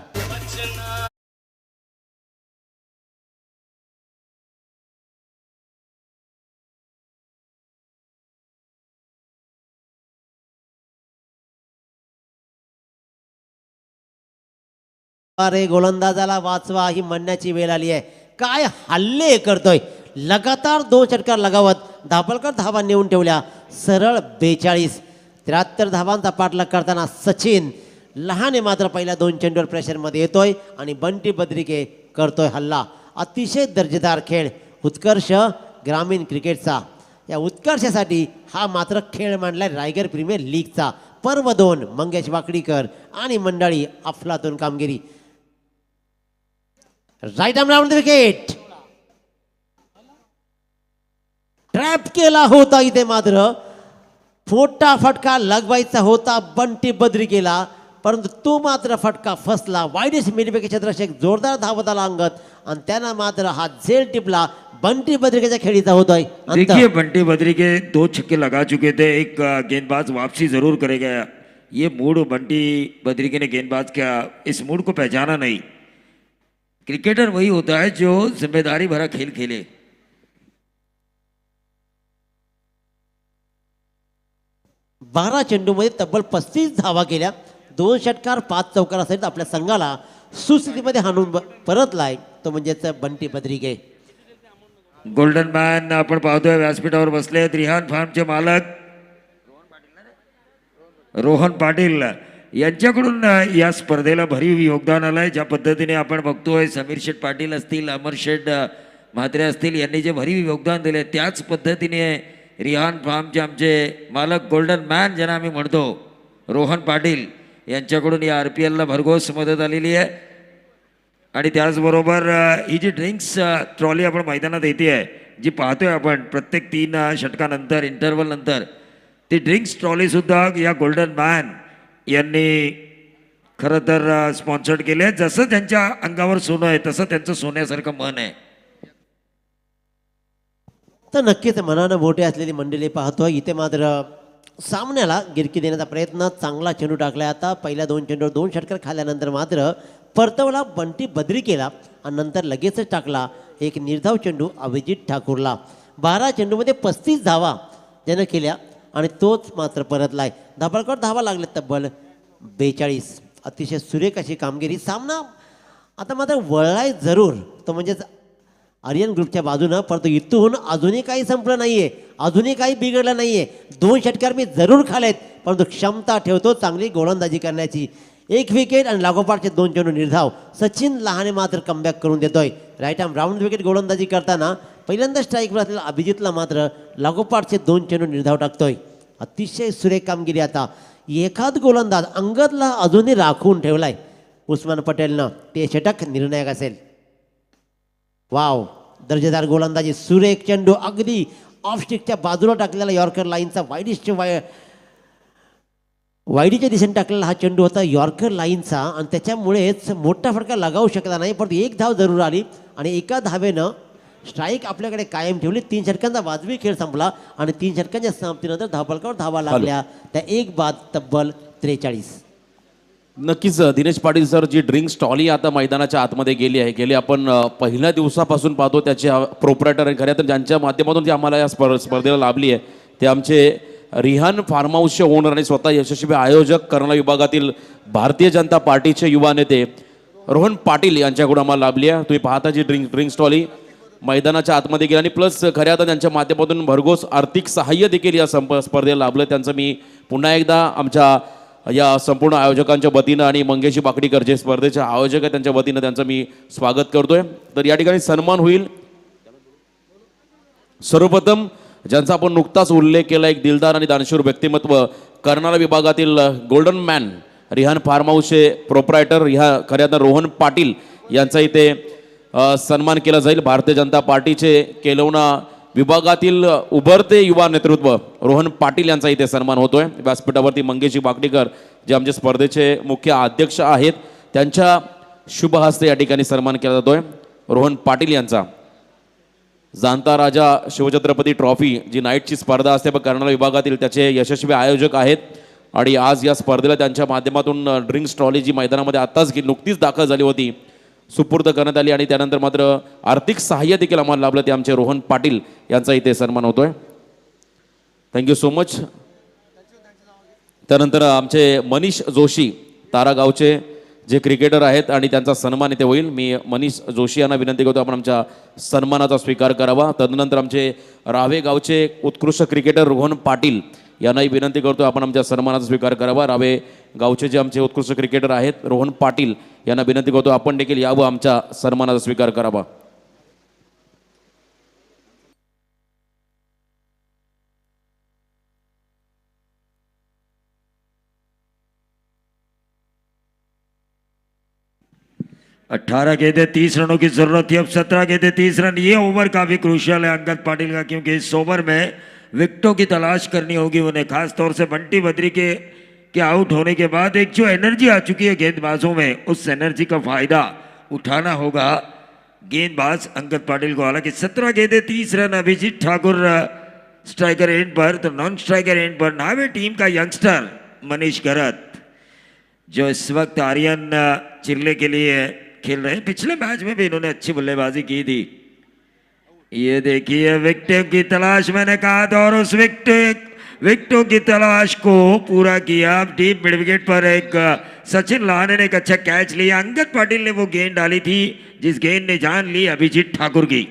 अरे गोलंदाजाला वाचवा ही म्हणण्याची वेळ आली आहे. काय हल्ले करतोय, लगातार 2 षटकार लगावत धापलकर धावा नेऊन ठेवल्या. सरळ 42. 73 धावांचा पाठलाग करताना सचिन लहाने मात्र पहिल्या 2 चेंडूवर प्रेशरमध्ये येतोय आणि बंटी बद्रिके करतोय हल्ला. अतिशय दर्जेदार खेळ. उत्कर्ष ग्रामीण क्रिकेटचा. या उत्कर्षासाठी हा मात्र खेळ मांडलाय रायगड प्रीमियर लीगचा. पर्व 2 मंगेश वाकडीकर आणि मंडळी अफलातून कामगिरी. Right arm round wicket. Trap केला होता इथे मात्र मोठा फटका लगवायचा होता बंटी बद्रिकेला, परंतु तो मात्र फटका फसला. वाईडिश मिडविकेट क्षेत्ररक्षक जोरदार धावत आला अंगत आणि त्यानं मात्र हा झेल टिपला. बंटी बद्रिकेच्या खेळीचा होतोय अंत. देखिए बंटी बद्री के 2 छक्के लगा चुके थे, एक गेंदबाज वापसी जरूर करेगा. ये मूड बंटी बद्रिके ने गेंदबाज का इस मूड को पहचाना नहीं. क्रिकेटर वही होता है जो जिम्मेदारी भरा खेल खेले. 12 चेंडूमध्ये तब्बल 35 धावा केल्या. 2 षटकार 5 चौकार सहित आपल्या संघाला सुस्थितीमध्ये हाणून परतलाय तो म्हणजेच बंटी बद्रिके. गोल्डन मॅन आपण पाहतोय व्यासपीठावर बसले रिहान फार्मचे मालक रोहन पाटील यांच्याकडून या स्पर्धेला भरीव योगदान आलंय. ज्या पद्धतीने आपण बघतोय समीर शेठ पाटील असतील, अमर शेठ म्हात्रे असतील, यांनी जे भरीव योगदान दिले त्याच पद्धतीने रिहान फार्मचे आमचे मालक गोल्डन मॅन ज्यांना आम्ही म्हणतो रोहन पाटील यांच्याकडून या RPLला भरघोस मदत आलेली आहे. आणि त्याचबरोबर ही जी ड्रिंक्स ट्रॉली आपण मैदानात येते आहे, जी पाहतोय आपण प्रत्येक 3 षटकानंतर इंटरवल नंतर, ती ड्रिंक्स ट्रॉलीसुद्धा या गोल्डन मॅन यांनी खरं तर स्पॉन्सर्ड केले आहे. जसं त्यांच्या अंगावर सोनं आहे तसं त्यांचं सोन्यासारखं मन आहे. तर नक्कीच मनानं मोठे असलेली मंडळी पाहतोय. इथे मात्र सामन्याला गिरकी देण्याचा प्रयत्न, चांगला चेंडू टाकलाय. आता पहिल्या 2 चेंडूवर 2 षटकार खाल्ल्यानंतर मात्र परतवला बंटी बद्रिकेला आणि नंतर लगेचच टाकला एक निर्धाव चेंडू अभिजित ठाकूरला. 12 चेंडूमध्ये 35 धावा त्यानं केल्या आणि तोच मात्र परतलाय. धाबाळकर धावा लागले तब्बल 42. अतिशय सुरेख अशी कामगिरी. सामना आता मात्र वळलाय जरूर तो म्हणजेच आर्यन ग्रुपच्या बाजूनं, परंतु इथून अजूनही काही संपलं नाहीये, अजूनही काही बिघडलं नाहीये. 2 षटकार मी जरूर खालेत, परंतु क्षमता ठेवतो चांगली गोलंदाजी करण्याची. 1 विकेट आणि लागोपाठचे 2 चेंडू निर्धाव. सचिन लहाने मात्र कमबॅक करून देतोय. राईट आर्म राऊंड विकेट गोलंदाजी करताना पहिल्यांदा स्ट्राईकवर असलेला अभिजितला मात्र लागोपाठचे 2 चेंडू निर्धाव टाकतोय. अतिशय सुरेख कामगिरी. आता एखाद गोलंदाज अंगदला अजूनही राखून ठेवलाय उस्मान पटेलनं. ते षटक निर्णायक असेल. वाव, दर्जेदार गोलंदाजी. सुरेख चेंडू अगदी ऑफ स्टिकच्या बाजूला टाकलेला यॉर्कर लाईनचा वाईडीच्या दिशेने टाकलेला हा चेंडू होता यॉर्कर लाईनचा आणि त्याच्यामुळेच मोठा फटका लगावू शकला नाही, परंतु 1 धाव जरूर आली आणि एका धावेनं स्ट्राईक आपल्याकडे कायम ठेवली. 3 षटकांचा वाजवी खेळ संपला आणि 3 षटकांच्या समाप्तीनंतर धावफलकावर धावा लागल्या त्या 1 बाद तब्बल 43. नक्कीच दिनेश पाटील सर, जी ड्रिंक्स ट्रॉली आता मैदानाच्या आतमध्ये गेली आहे, गेली आपण पहिल्या दिवसापासून पाहतो त्याचे प्रोप्रायटर आणि खऱ्या तर ज्यांच्या माध्यमातून जी आम्हाला या स्पर्धेला लाभली आहे ते आमचे रिहान फार्म हाऊसचे ओनर आणि स्वतः यशस्वी आयोजक कर्नाल विभागातील भारतीय जनता पार्टीचे युवा नेते रोहन पाटील यांच्याकडून आम्हाला लाभली आहे. तुम्ही पाहता जी ड्रिंक्स ट्रॉली मैदानाच्या आतमध्ये गेली आणि प्लस खऱ्या आता त्यांच्या माध्यमातून भरघोस आर्थिक सहाय्य देखील या स्पर्धेला लाभलं. त्यांचं मी पुन्हा एकदा आमच्या या संपूर्ण आयोजकांच्या वतीनं आणि मंगेशी बाकडीकर जे स्पर्धेचे आयोजक आहेत त्यांच्या वतीनं त्यांचं मी स्वागत करतोय. तर या ठिकाणी सन्मान होईल. सर्वप्रथम ज्यांचा आपण नुकताच उल्लेख केला, एक दिलदार आणि दानशूर व्यक्तिमत्व, कर्नाल विभागातील गोल्डन मॅन रिहान फार्म हाऊसचे प्रोप्रायटर खऱ्यानं रोहन पाटील यांचा इथे सन्मान केला जाईल. भारतीय जनता पार्टीचे केलवणा विभागातील उभरते युवा नेतृत्व रोहन पाटील यांचा इथे सन्मान होतोय. व्यासपीठावरती मंगेशी बाकडीकर जे आमचे स्पर्धेचे मुख्य अध्यक्ष आहेत त्यांच्या शुभ हस्ते या ठिकाणी सन्मान केला जातोय रोहन पाटील यांचा. जाणता राजा शिवछत्रपती ट्रॉफी जी नाईटची स्पर्धा असते पण कर्नाल विभागातील त्याचे यशस्वी आयोजक आहेत आणि आज या स्पर्धेला त्यांच्या माध्यमातून ड्रिंक्स ट्रॉली जी मैदानामध्ये आत्ताच नुकतीच दाखल झाली होती सुपूर्द करण्यात आली आणि त्यानंतर मात्र आर्थिक सहाय्य देखील आम्हाला लाभलं. ते आमचे रोहन पाटील यांचा इथे सन्मान होतोय. Thank you so much. त्यानंतर आमचे मनीष जोशी तारागावचे जे क्रिकेटर आहेत आणि त्यांचा सन्मान इथे होईल. मी मनीष जोशी यांना विनंती करतो आपण आमच्या सन्मानाचा स्वीकार करावा. तदनंतर आमचे रावे गावचे उत्कृष्ट क्रिकेटर रोहन पाटील यांनाही विनंती करतो आपण आमच्या सन्मानाचा स्वीकार करावा. रावे गावचे जे आमचे उत्कृष्ट क्रिकेटर आहेत रोहन पाटील यांना विनंती करतो आपण देखील यावं आमच्या सन्मानाचा स्वीकार करावा. 18 गेंदे 30 रनों की जरूरत थी, अब 17 गेंदे 30 रन। ये ओवर काफी क्रूशियल है अंगद पाटिल का, क्योंकि इस ओवर में विकेटों की तलाश करनी होगी उन्हें, खास तौर से बंटी बद्री के आउट होने के बाद एक जो एनर्जी आ चुकी है गेंदबाजों में, उस एनर्जी का फायदा उठाना होगा गेंदबाज अंगद पाटिल को। हालांकि 17 गेंदे 30 run, Abhijit Thakur striker end पर, तो नॉन स्ट्राइकर एंड पर नावे टीम का यंगस्टर मनीष घरत, जो इस वक्त आर्यन चिल्ले के लिए खेल रहे हैं। पिछले मैच में भी इन्होंने अच्छी बल्लेबाजी की थी। ये देखिए विकेट की तलाश, मैंने कहा था, और उस विकेटों की तलाश को पूरा किया। डीप मिड विकेट पर एक सचिन लाहने ने एक अच्छा कैच लिया। अंगद पाटिल ने वो गेंद डाली थी जिस गेंद ने जान ली अभिजीत ठाकुर की।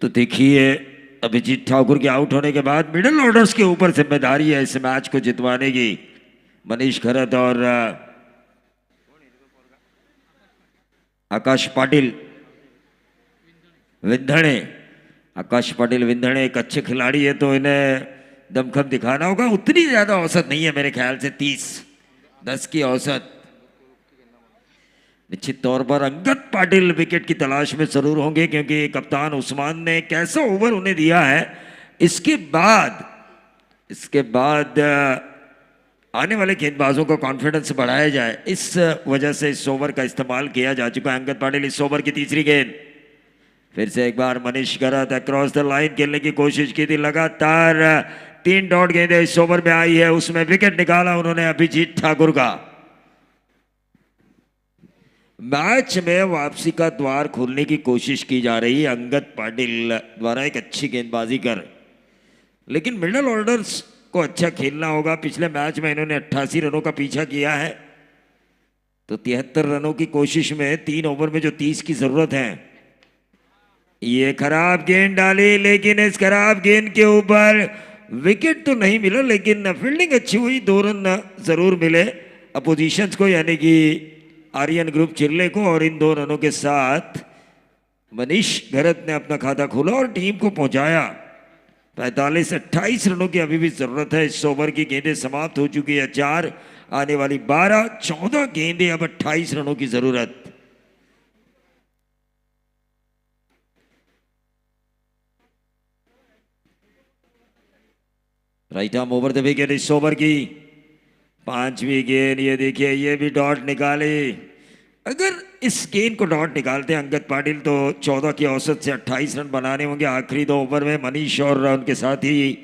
तो देखिए अभिजीत ठाकुर के आउट होने के बाद मिडिल ऑर्डर्स के ऊपर जिम्मेदारी है इस मैच को जितवाने की। मनीष घरत और आकाश पाटिल विंधणे, आकाश पाटिल विंधणे एक अच्छे खिलाड़ी है, तो इन्हें दमखम दिखाना होगा। उतनी ज्यादा औसत नहीं है मेरे ख्याल से, 30-10 की औसत। निश्चित तौर पर अंगद पाटिल विकेट की तलाश में जरूर होंगे, क्योंकि कप्तान उस्मान ने कैसा ओवर उन्हें दिया है। इसके बाद आने वाले गेंदबाजों का कॉन्फिडेंस बढ़ाया जाए, इस वजह से इस ओवर का इस्तेमाल किया जा चुका है। अंगद पाटिल इस ओवर की तीसरी गेंद, फिर से एक बार मनीष घरत अक्रॉस द लाइन खेलने की कोशिश की थी। लगातार 3 डॉट गेंदें इस ओवर में आई है, उसमें विकेट निकाला उन्होंने अभिजीत ठाकुर का। मैच में वापसी का द्वार खोलने की कोशिश की जा रही है अंगद पाटिल द्वारा एक अच्छी गेंदबाजी कर, लेकिन मिडिल ऑर्डर्स को अच्छा खेलना होगा। पिछले मैच में इन्होंने 88 रनों का पीछा किया है, तो 73 रनों की कोशिश में 3 ओवर में जो 30 की जरूरत है। ये खराब गेंद डाली, लेकिन इस खराब गेंद के ऊपर विकेट तो नहीं मिला, लेकिन फील्डिंग अच्छी हुई, 2 रन जरूर मिले अपोजिशंस को, यानी कि आर्यन ग्रुप चिल्ले को। और इन 2 रनों के साथ मनीष घरत ने अपना खाता खोला और टीम को पहुंचाया 45-28 रनों की अभी भी जरूरत है। इस ओवर की गेंदें समाप्त हो चुकी है, 4 आने वाली 12-14 गेंदें, अब 28 रनों की जरूरत। Right arm over the wicket is over की 5वीं गेंद। ये देखिए ये भी डॉट निकाले। अगर इस गेंद को डॉट निकालते हैं अंगद पाटिल तो 14 की औसत से 28 रन बनाने होंगे आखिरी 2 ओवर में मनीष और उनके साथ ही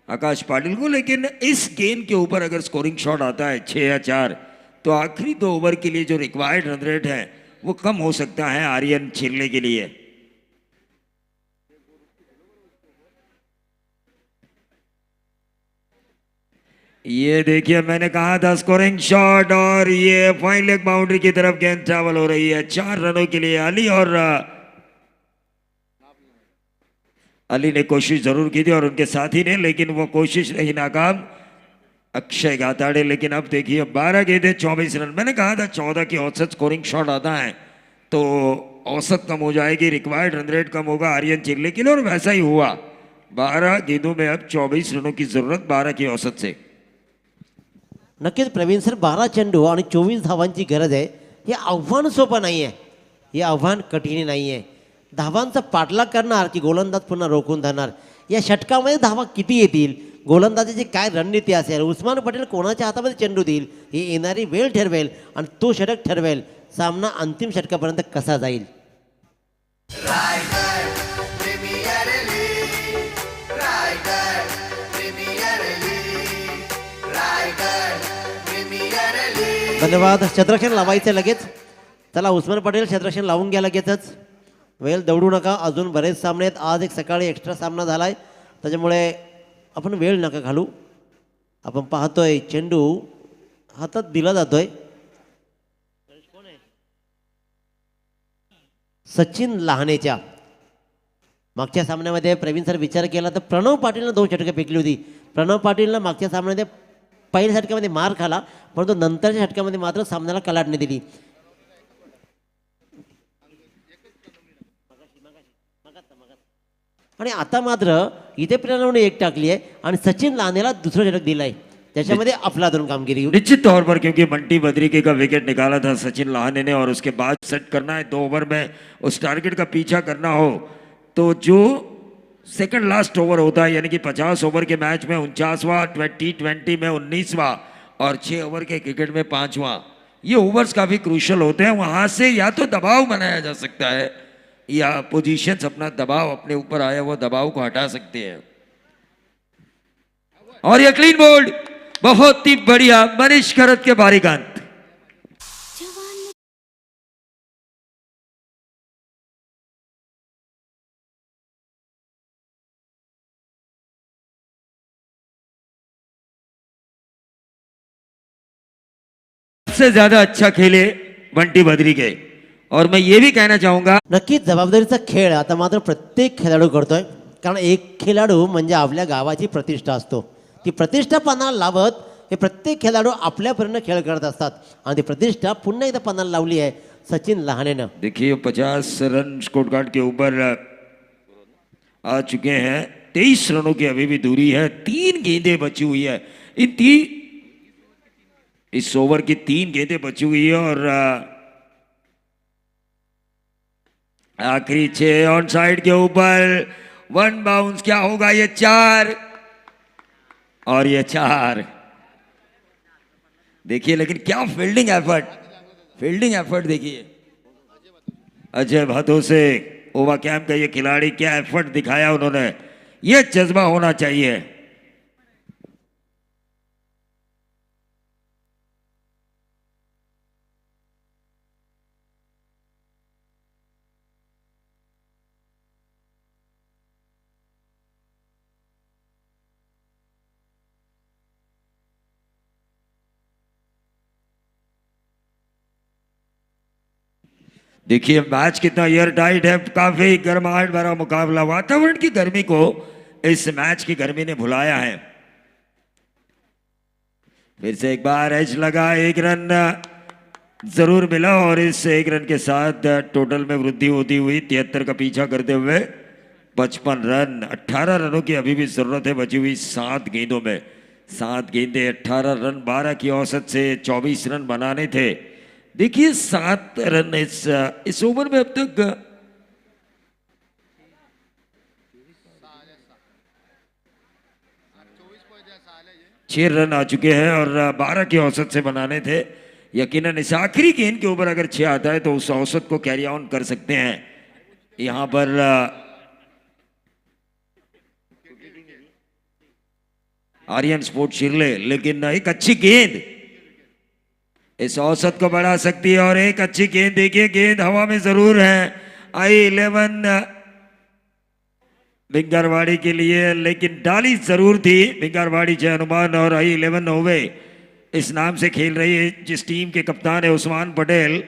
आकाश पाटिल को। लेकिन इस गेंद के ऊपर अगर स्कोरिंग शॉट आता है 6 या 4, तो आखिरी 2 ओवर के लिए जो रिक्वायर्ड रन रेट है वो कम हो सकता है आर्यन चिल्ले के लिए। ये देखिए मैंने कहा था स्कोरिंग शॉट, और ये फाइन लेग बाउंड्री की तरफ गेंद ट्रैवल हो रही है 4 रनों के लिए। अली ने कोशिश जरूर की थी और उनके साथी ने, लेकिन वो कोशिश रही नाकाम अक्षय गाताड़े। लेकिन अब देखिए 12 गेंदें 24 रन। मैंने कहा था 14 की औसत स्कोरिंग शॉट आता है तो औसत कम हो जाएगी, रिक्वायर्ड रन रेट कम होगा आर्यन चिल्ले के लिए, और वैसा ही हुआ। 12 गेंदों में अब 24 रनों की जरूरत 12 की औसत से। नक्कीच प्रवीण सर, 12 चेंडू आणि 24 धावांची गरज आहे. हे आव्हान सोपं नाही आहे, हे आव्हान कठीण नाही आहे. धावांचा पाठलाग करणार की गोलंदाज पुन्हा रोखून धरणार, या षटकामध्ये धावा किती येतील, गोलंदाजाची काय रणनीती असेल, उस्मान पटेल कोणाच्या हातामध्ये चेंडू देईल हे येणारी वेळ ठरवेल आणि तो षटक ठरवेल सामना अंतिम षटकापर्यंत कसा जाईल. धन्यवाद. क्षेत्ररक्षण लावायचं लगेच. चला उस्मान पटेल क्षेत्ररक्षण लावून घ्या लगेचच. वेल दौडू नका, अजून बरेच सामने आहेत. आज एक सकाळी एक्स्ट्रा सामना झाला आहे, त्याच्यामुळे आपण वेळ नका घालू. आपण पाहतोय चेंडू हातात दिला जातोय. सचिन लहानेच्या. मागच्या सामन्यामध्ये प्रवीण सर विचार केला तर प्रणव पाटीलनं 2 षटके फेकली होती. प्रणव पाटीलनं मागच्या सामन्यामध्ये पहिल्या षटकामध्ये मार खाला, परंतु नंतरच्या षटकामध्ये मात्र सामन्याला कलाटणी दिली. आणि आता मात्र इथे प्रणवने एक टाकली आहे आणि सचिन लहानेला दुसरं षटक दिलं आहे, त्याच्यामध्ये अफलातून कामगिरी. निश्चित तौर पर, क्योंकि बंटी बद्रिके का विकेट निकाला था सचिन लहाने ने और उसके बाद सेट करना है 2 ओवर में, उस टारगेट का पीछा करना हो तो जो सेकंड लास्ट ओवर होता है, यानी कि 50 ओवर के मैच में 49वां, T20 में 19वां और 6 ओवर के क्रिकेट में 5वां, ये ओवर्स काफ़ी क्रूशल होते हैं. वहाँ से या तो दबाव बनाया जा सकता है या पोजीशंस अपना दबाव, अपने ऊपर आया वो दबाव को हटा सकते हैं. और ये क्लीन बोल्ड, बहुत ही बढ़िया मनीष खरत के बारीक अंत. सबसे ज्यादा अच्छा खेले बंटी बद्रिके. और मैं ये भी कहना चाहूंगा, नक्कीच जबाबदारीचा खेळ आता मात्र प्रत्येक खेळाडू करतोय, कारण एक खेळाडू म्हणजे आपल्या गावाची प्रतिष्ठा असतो. ती प्रतिष्ठा पणाला लावत हे प्रत्येक खेळाडू आपल्यापर्यंत खेळ करत असतात आणि ती प्रतिष्ठा पुन्हा एकदा पणाला लावली आहे सचिन लहानेनं. देखिए 50 रन स्कोर कार्ड के ऊपर आ चुके हैं. 23 रनों की अभी भी दूरी है. 3 गेंदें बची हुई है. इस ओवर की 3 गेंदें बची हुई है और आखिरी 6 ऑन साइड के ऊपर 1 बाउंस. क्या होगा? ये 4 और ये 4. देखिए लेकिन क्या फील्डिंग एफर्ट देखिए अजय भादो से. ओवा कैंप का ये खिलाड़ी, क्या एफर्ट दिखाया उन्होंने. ये जज्बा होना चाहिए. देखिए मैच कितना एयर टाइट है. काफी गर्माहट भरा मुकाबला. वातावरण की गर्मी को इस मैच की गर्मी ने भुलाया है. फिर से एक बार एज लगा. 1 रन जरूर मिला और इस 1 रन के साथ टोटल में वृद्धि होती हुई 73 का पीछा करते हुए 55 रन. 18 रनों की अभी भी जरूरत है बची हुई 7 गेंदों में. 7 गेंदे 18 रन. 12 की औसत से 24 रन बनाने थे. देखिए 7 रन इस ओवर में अब तक 6 रन आ चुके हैं और 12 की औसत से बनाने थे. यकीनन इस आखिरी गेंद के ऊपर अगर 6 आता है तो उस औसत को कैरी ऑन कर सकते हैं. यहां पर आर्यन स्पोर्ट शिरले, लेकिन एक अच्छी गेंद इस औसत को बढ़ा सकती है. और एक अच्छी गेंद देखिए, गेंद हवा में जरूर है. I11 भिंगारवाड़ी के लिए, लेकिन डाली जरूर थी भिंगारवाड़ी जय हनुमान और I11 नोवे इस नाम से खेल रही है जिस टीम के कप्तान है उस्मान पटेल.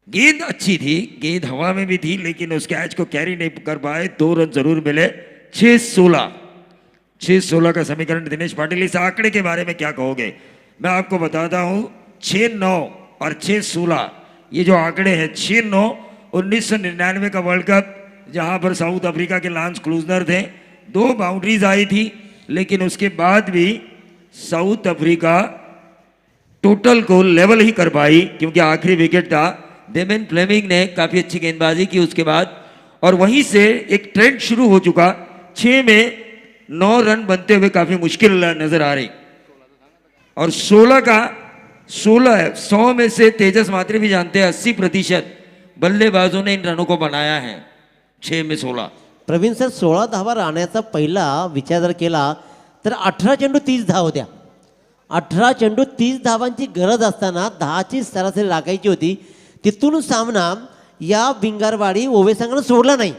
गेंद अच्छी थी, गेंद हवा में भी थी, लेकिन उस कैच को कैरी नहीं कर पाए. 2 रन जरूर मिले. 6-16 का समीकरण. दिनेश पाटिल, इस आंकड़े के बारे में क्या कहोगे? मैं आपको बताता हूं 6-9 और 6-16 ये जो आंकड़े हैं. 6-9 1999 का वर्ल्ड कप जहां पर साउथ अफ्रीका के लांस क्लूजनर थे. 2 बाउंड्रीज आई थी, लेकिन उसके बाद भी साउथ अफ्रीका टोटल को लेवल ही कर पाई क्योंकि आखिरी विकेट था. डेमिन फ्लेमिंग ने काफी अच्छी गेंदबाजी की उसके बाद और वहीं से एक ट्रेंड शुरू हो चुका. 6 में 9 रन बनते हुए काफी मुश्किल नजर आ रही. और 100 में से तेजस मात्रे भी जानते हैं 80% बल्लेबाजों ने इन रनों को बनाया है. 6 में 16. प्रवीण सर 16 धावा राहण्याचा पहिला विचार जर केला तर 18 चेंडू 30 धाव होत्या. 18 चेंडू 30 धावांची गरज असताना 10ची सरासरी राखायची होती. तिथून सामना या भिंगारवाडी ओवे संघानं सोडला नाही.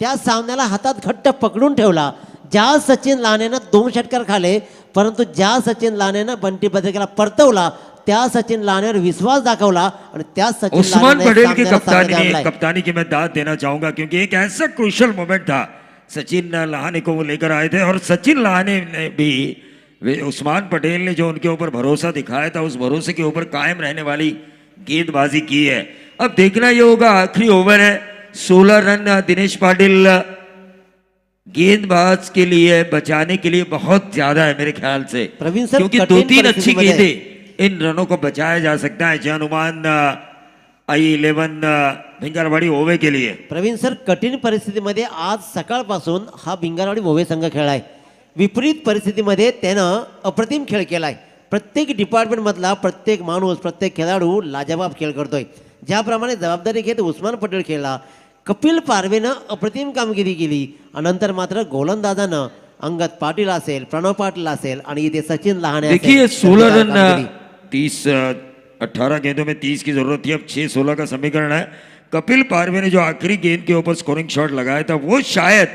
त्या सामन्याला हातात घट्ट पकडून ठेवला. ज्या सचिन लानेनं 2 षटकार खाले, परंतु ज्या सचिन लानेनं बंटी बद्रिकेला परतवला, त्या सचिन लानेवर विश्वास दाखवला आणि त्या सचिन उस्मान लानेने पटेल की सामन्याला सामने आणलाय. कप्तानी की मैं दाद देना चाहूंगा क्योंकि एक ऐसा क्रूशल मोमेंट था. सचिन लहाने को वो लेकर आए थे और सचिन लहाने ने भी उस्मान पटेल ने जो उनके ऊपर भरोसा दिखाया था उस भरोसे के ऊपर कायम रहने वाली गेंदबाजी की है. अब देखना ये होगा, आखिरी ओवर है, 16 रन दिनेश पाटिल गेंदबाज के लिए बचाने के लिए बहुत ज्यादा है मेरे ख्याल से, प्रवीण सर, क्योंकि कठिन 2-3 अच्छी परिस्थितीमध्ये गेंदें इन रनों को बचाया जा सकता है. जय हनुमान I11 भिंगारवाडी ओवे के लिए. प्रवीण सर, कठीण परिस्थितीमध्ये आज सकाळपासून हा भिंगारवाडी ओवे संघ खेळलाय. विपरीत परिस्थितीमध्ये त्यानं अप्रतिम खेळ केलाय. प्रत्येक डिपार्टमेंटमधला प्रत्येक माणूस, प्रत्येक खेळाडू लाजवाब खेळ करतोय. ज्याप्रमाणे जबाबदारी घेत उस्मान पटेल खेळला, कपिल पारवेनं अप्रतिम कामगिरी केली आणि नंतर मात्र गोलंदाजानं अंगद पाटील असेल, प्रणव पाटील असेल आणि इथे सचिन लहाने असेल, देखिए 16 दर्जेदार रन कामगिरी. 18 गेंदों में 30 की जरूरत थी. अब 6-16 का समीकरण है. कपिल पारवे ने जो आखिरी गेंद के ऊपर स्कोरिंग शॉट लगाया था वो शायद,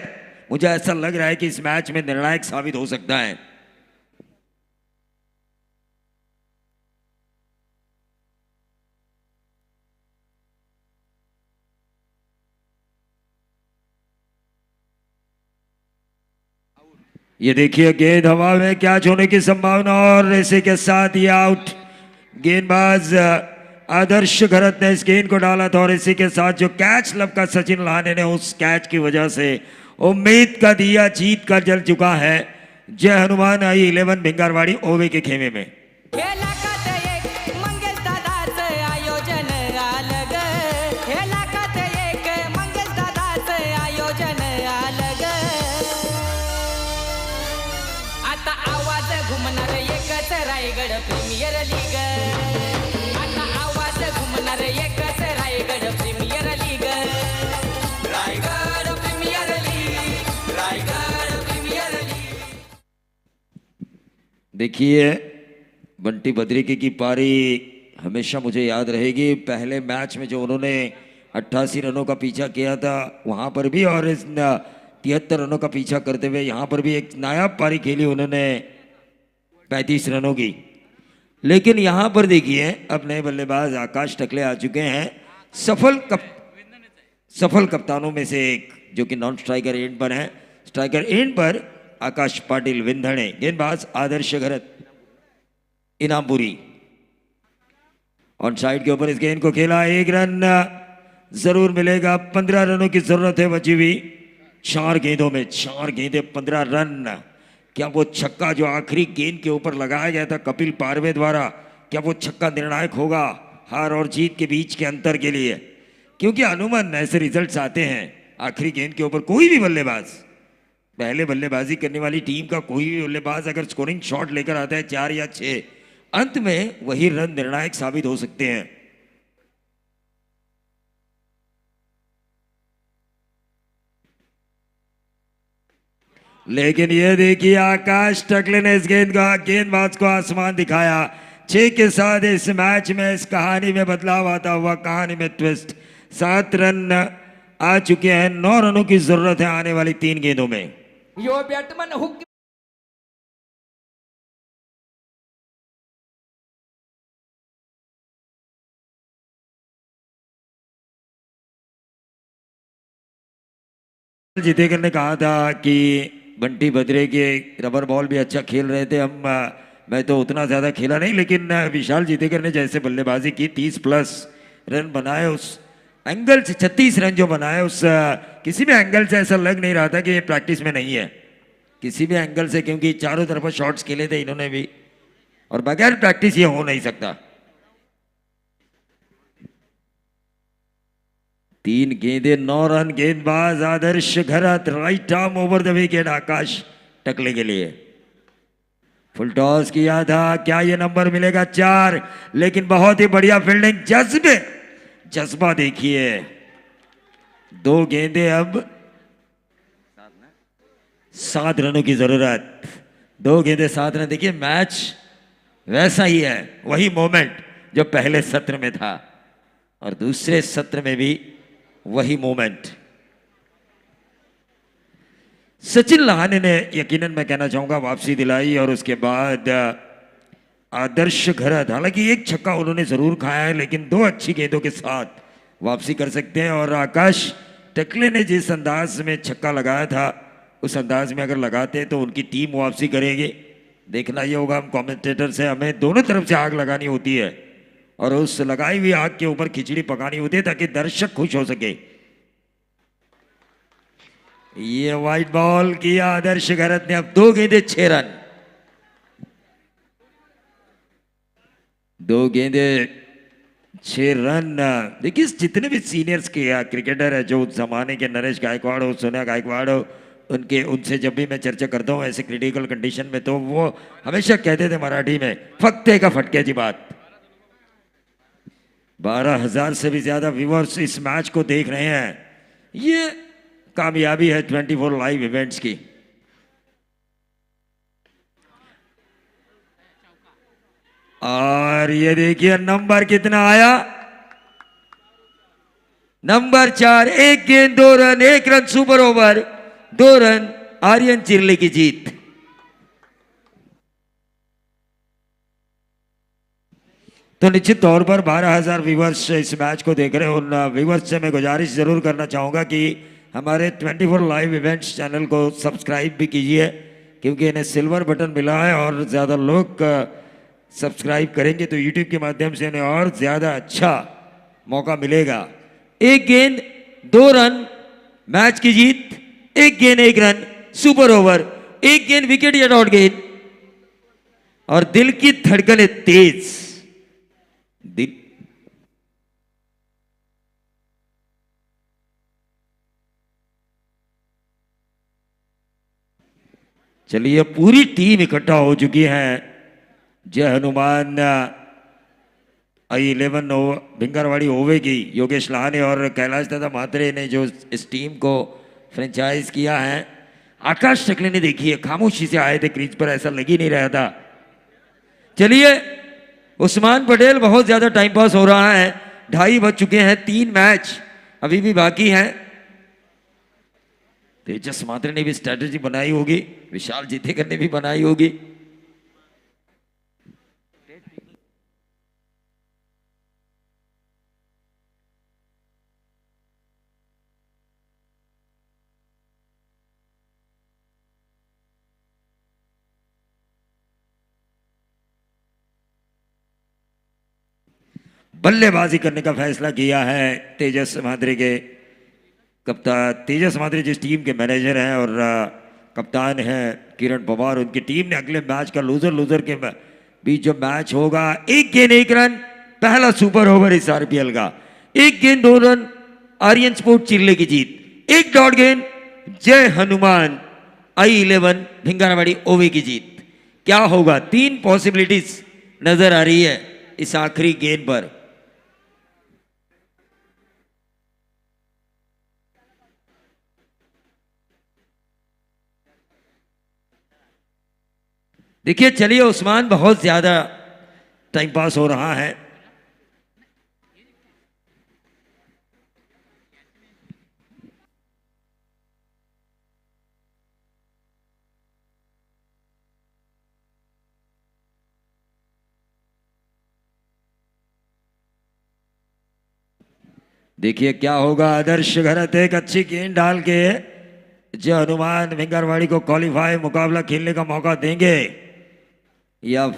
मुझे ऐसा लग रहा है कि इस मैच में निर्णायक साबित हो सकता है. ये देखिए गेंद हवा में कैच होने की संभावना और इसी के साथ ये आउट. गेंदबाज आदर्श घरत ने इस गेंद को डाला था और इसी के साथ जो कैच लपका सचिन लहाने ने, उस कैच की वजह से उम्मीद का दिया जीत का जल चुका है. जय हनुमान I11 भिंगारवाडी ओवे के खेमे में. हे लाखात एक मंगेश दादाचं आयोजन आलं ग. हे लाखात एक मंगेश दादाचं आयोजन आलं ग. आता आवाज घुमणार एकच रायगड प्रीमियर लीग. आता आवाज घुमणार एकच Raigad premier league. Raigad premier league, Raigad premier league. देखिए बंटी बद्रिके की पारी हमेशा मुझे याद रहेगी. पहले मैच में जो उन्होंने 88 रनों का पीछा किया था वहाँ पर भी, और इस 73 रनों का पीछा करते हुए यहाँ पर भी एक नायाब पारी खेली उन्होंने 35 रनों की. लेकिन यहाँ पर देखिए अब नए बल्लेबाज आकाश टकले आ चुके हैं. सफल कप्तानों में से एक, जो कि नॉन स्ट्राइकर एंड पर हैं. स्ट्राइकर एंड पर आकाश पाटिल विंधणे, गेंदबाज आदर्श घरत इनामपुरी. ऑन साइड के ऊपर इस गेंद को खेला, 1 रन जरूर मिलेगा. 15 रनों की जरूरत है बची हुई. 4 गेंदों में 4 गेंदें 15 रन. क्या वो छक्का जो आखिरी गेंद के ऊपर लगाया गया था कपिल पारवे द्वारा, क्या वो छक्का निर्णायक होगा हार और जीत के बीच के अंतर के लिए? क्योंकि अनुमान ऐसे रिजल्ट्स आते हैं आखिरी गेंद के ऊपर. कोई भी बल्लेबाज, पहले बल्लेबाजी करने वाली टीम का कोई भी बल्लेबाज अगर स्कोरिंग शॉट लेकर आता है 4 या 6, अंत में वही रन निर्णायक साबित हो सकते हैं. लेकिन ये देखिए आकाश टकले ने इस गेंदबाज को आसमान दिखाया. 6 के साथ इस मैच में, इस कहानी में बदलाव आता हुआ, कहानी में ट्विस्ट. 7 रन आ चुके हैं. 9 रनों की जरूरत है आने वाली 3 गेंदों में. यो बॅटमन हुक जीतेकर ने कहा था कि बंटी बद्रे के रबर बॉल भी अच्छा खेल रहे थे. मैं तो उतना ज़्यादा खेला नहीं, लेकिन विशाल जीतेकर ने जैसे बल्लेबाजी की, 30+ रन बनाए. उस एंगल से 36 रन जो बनाए, उस किसी भी एंगल से ऐसा लग नहीं रहा था कि ये प्रैक्टिस में नहीं है, किसी भी एंगल से, क्योंकि चारों तरफ शॉट्स खेले थे इन्होंने भी, और बगैर प्रैक्टिस ये हो नहीं सकता. 3 गेंदें 9 रन. गेंदबाज Adarsh Gharat, right arm over the wicket Akash Takle के लिए. फुल टॉस किया था, क्या ये नंबर मिलेगा? 4. लेकिन बहुत ही बढ़िया फील्डिंग, जज्बा देखिए. 2 गेंदें, अब 7 रनों की जरूरत. 2 गेंदें 7 रन. देखिए मैच वैसा ही है, वही मोमेंट जो पहले सत्र में था और दूसरे सत्र में भी वही मोमेंट। सचिन लहाने ने यकीनन मैं कहना चाहूंगा वापसी दिलाई, और उसके बाद आदर्श घरत, हालांकि एक छक्का उन्होंने जरूर खाया है, लेकिन दो अच्छी गेंदों के साथ वापसी कर सकते हैं। और आकाश टकले ने जिस अंदाज में छक्का लगाया था, उस अंदाज में अगर लगाते तो उनकी टीम वापसी करेगी। देखना ये होगा, हम कमेंटेटर से हमें दोनों तरफ से आग लगानी होती है, और उस लगाई हुई आग के ऊपर खिचड़ी पकानी होती है ताकि दर्शक खुश हो सके। ये व्हाइट बॉल किया आदर्श घरत ने, अब 2 गेंदे 6 रन। 2 गेंदे 6 रन। देखिए जितने भी सीनियर्स के क्रिकेटर है, जो उस जमाने के नरेश गायकवाड़ हो, सोनिया गायकवाड़ हो, उनसे जब भी मैं चर्चा करता हूँ ऐसे क्रिटिकल कंडीशन में, तो वो हमेशा कहते थे मराठी में, फक्ते का फटके जी बात। 12,000 से भी ज्यादा व्यूअर्स इस मैच को देख रहे हैं। ये कामयाबी है 24 लाइव इवेंट्स की। और ये देखिए नंबर कितना आया, नंबर 4। 1 गेंद 2 run, 1 run super over, 2 run, Aryan Chirle की जीत। तो निश्चित तौर पर 12,000 व्यूवर्स इस मैच को देख रहे हैं। उन व्यूवर्स से मैं गुजारिश जरूर करना चाहूंगा कि हमारे 24 लाइव इवेंट्स चैनल को सब्सक्राइब भी कीजिए, क्योंकि इन्हें सिल्वर बटन मिला है, और ज़्यादा लोग सब्सक्राइब करेंगे तो यूट्यूब के माध्यम से इन्हें और ज़्यादा अच्छा मौका मिलेगा। 1 गेंद 2 रन, मैच की जीत। 1 गेंद 1 रन, सुपर ओवर। 1 गेंद विकेट या डॉट गेंद, और दिल की धड़कनें तेज। दिल चलिए, पूरी टीम इकट्ठा हो चुकी है। जय हनुमान I11 भिंगरवाड़ी ओवे की योगेश लाहाने और कैलाश दादा मात्रे ने जो इस टीम को फ्रेंचाइज किया है। आकाश टकले ने देखिए खामोशी से आए थे क्रीज पर, ऐसा लग ही नहीं रहा था। चलिए, उस्मान पटेल, बहुत ज्यादा टाइम पास हो रहा है। 2:30 बज चुके हैं, 3 मैच अभी भी बाकी हैं। तेजस मात्रे ने भी स्ट्रेटेजी बनाई होगी, विशाल जीतेकर ने भी बनाई होगी। बल्लेबाजी करने का फैसला किया है तेजस मात्रे के कप्तान। तेजस मात्रे जिस टीम के मैनेजर हैं और कप्तान हैं किरण पवार, उनकी टीम ने अगले मैच का लूजर के बीच जो मैच होगा, 1 गेंद 1 रन, पहला सुपर ओवर इस आरपीएल का। 1 गेंद 2 रन, आर्यन स्पोर्ट चिरले की जीत। 1 डॉट गेंद, जय हनुमान I11 भिंगारावाड़ी ओवे की जीत। क्या होगा, 3 पॉसिबिलिटीज नजर आ रही है इस आखिरी गेंद पर। देखिए, चलिए, उस्मान बहुत ज्यादा टाइम पास हो रहा है। देखिए क्या होगा, आदर्श घरत एक अच्छी गेंद डाल के जय हनुमान भिंगरवाड़ी को क्वालिफाई मुकाबला खेलने का मौका देंगे, या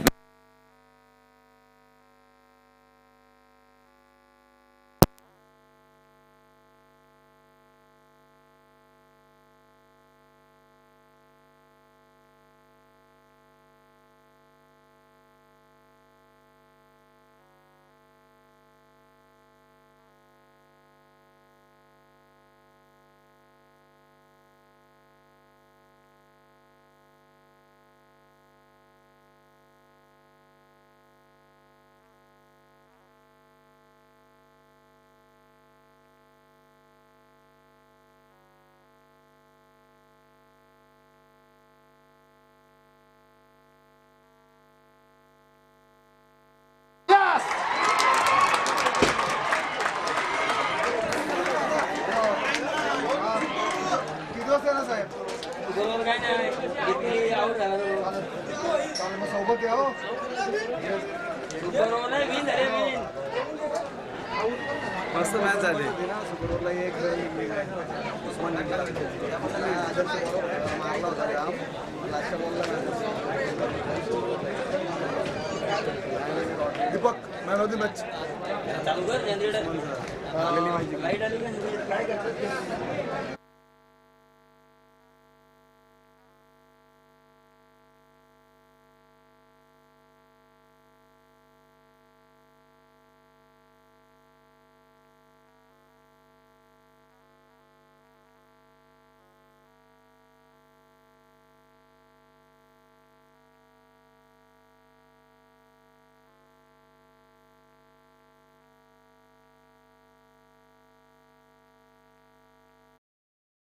मस्त मॅच झाली Deepak man of the match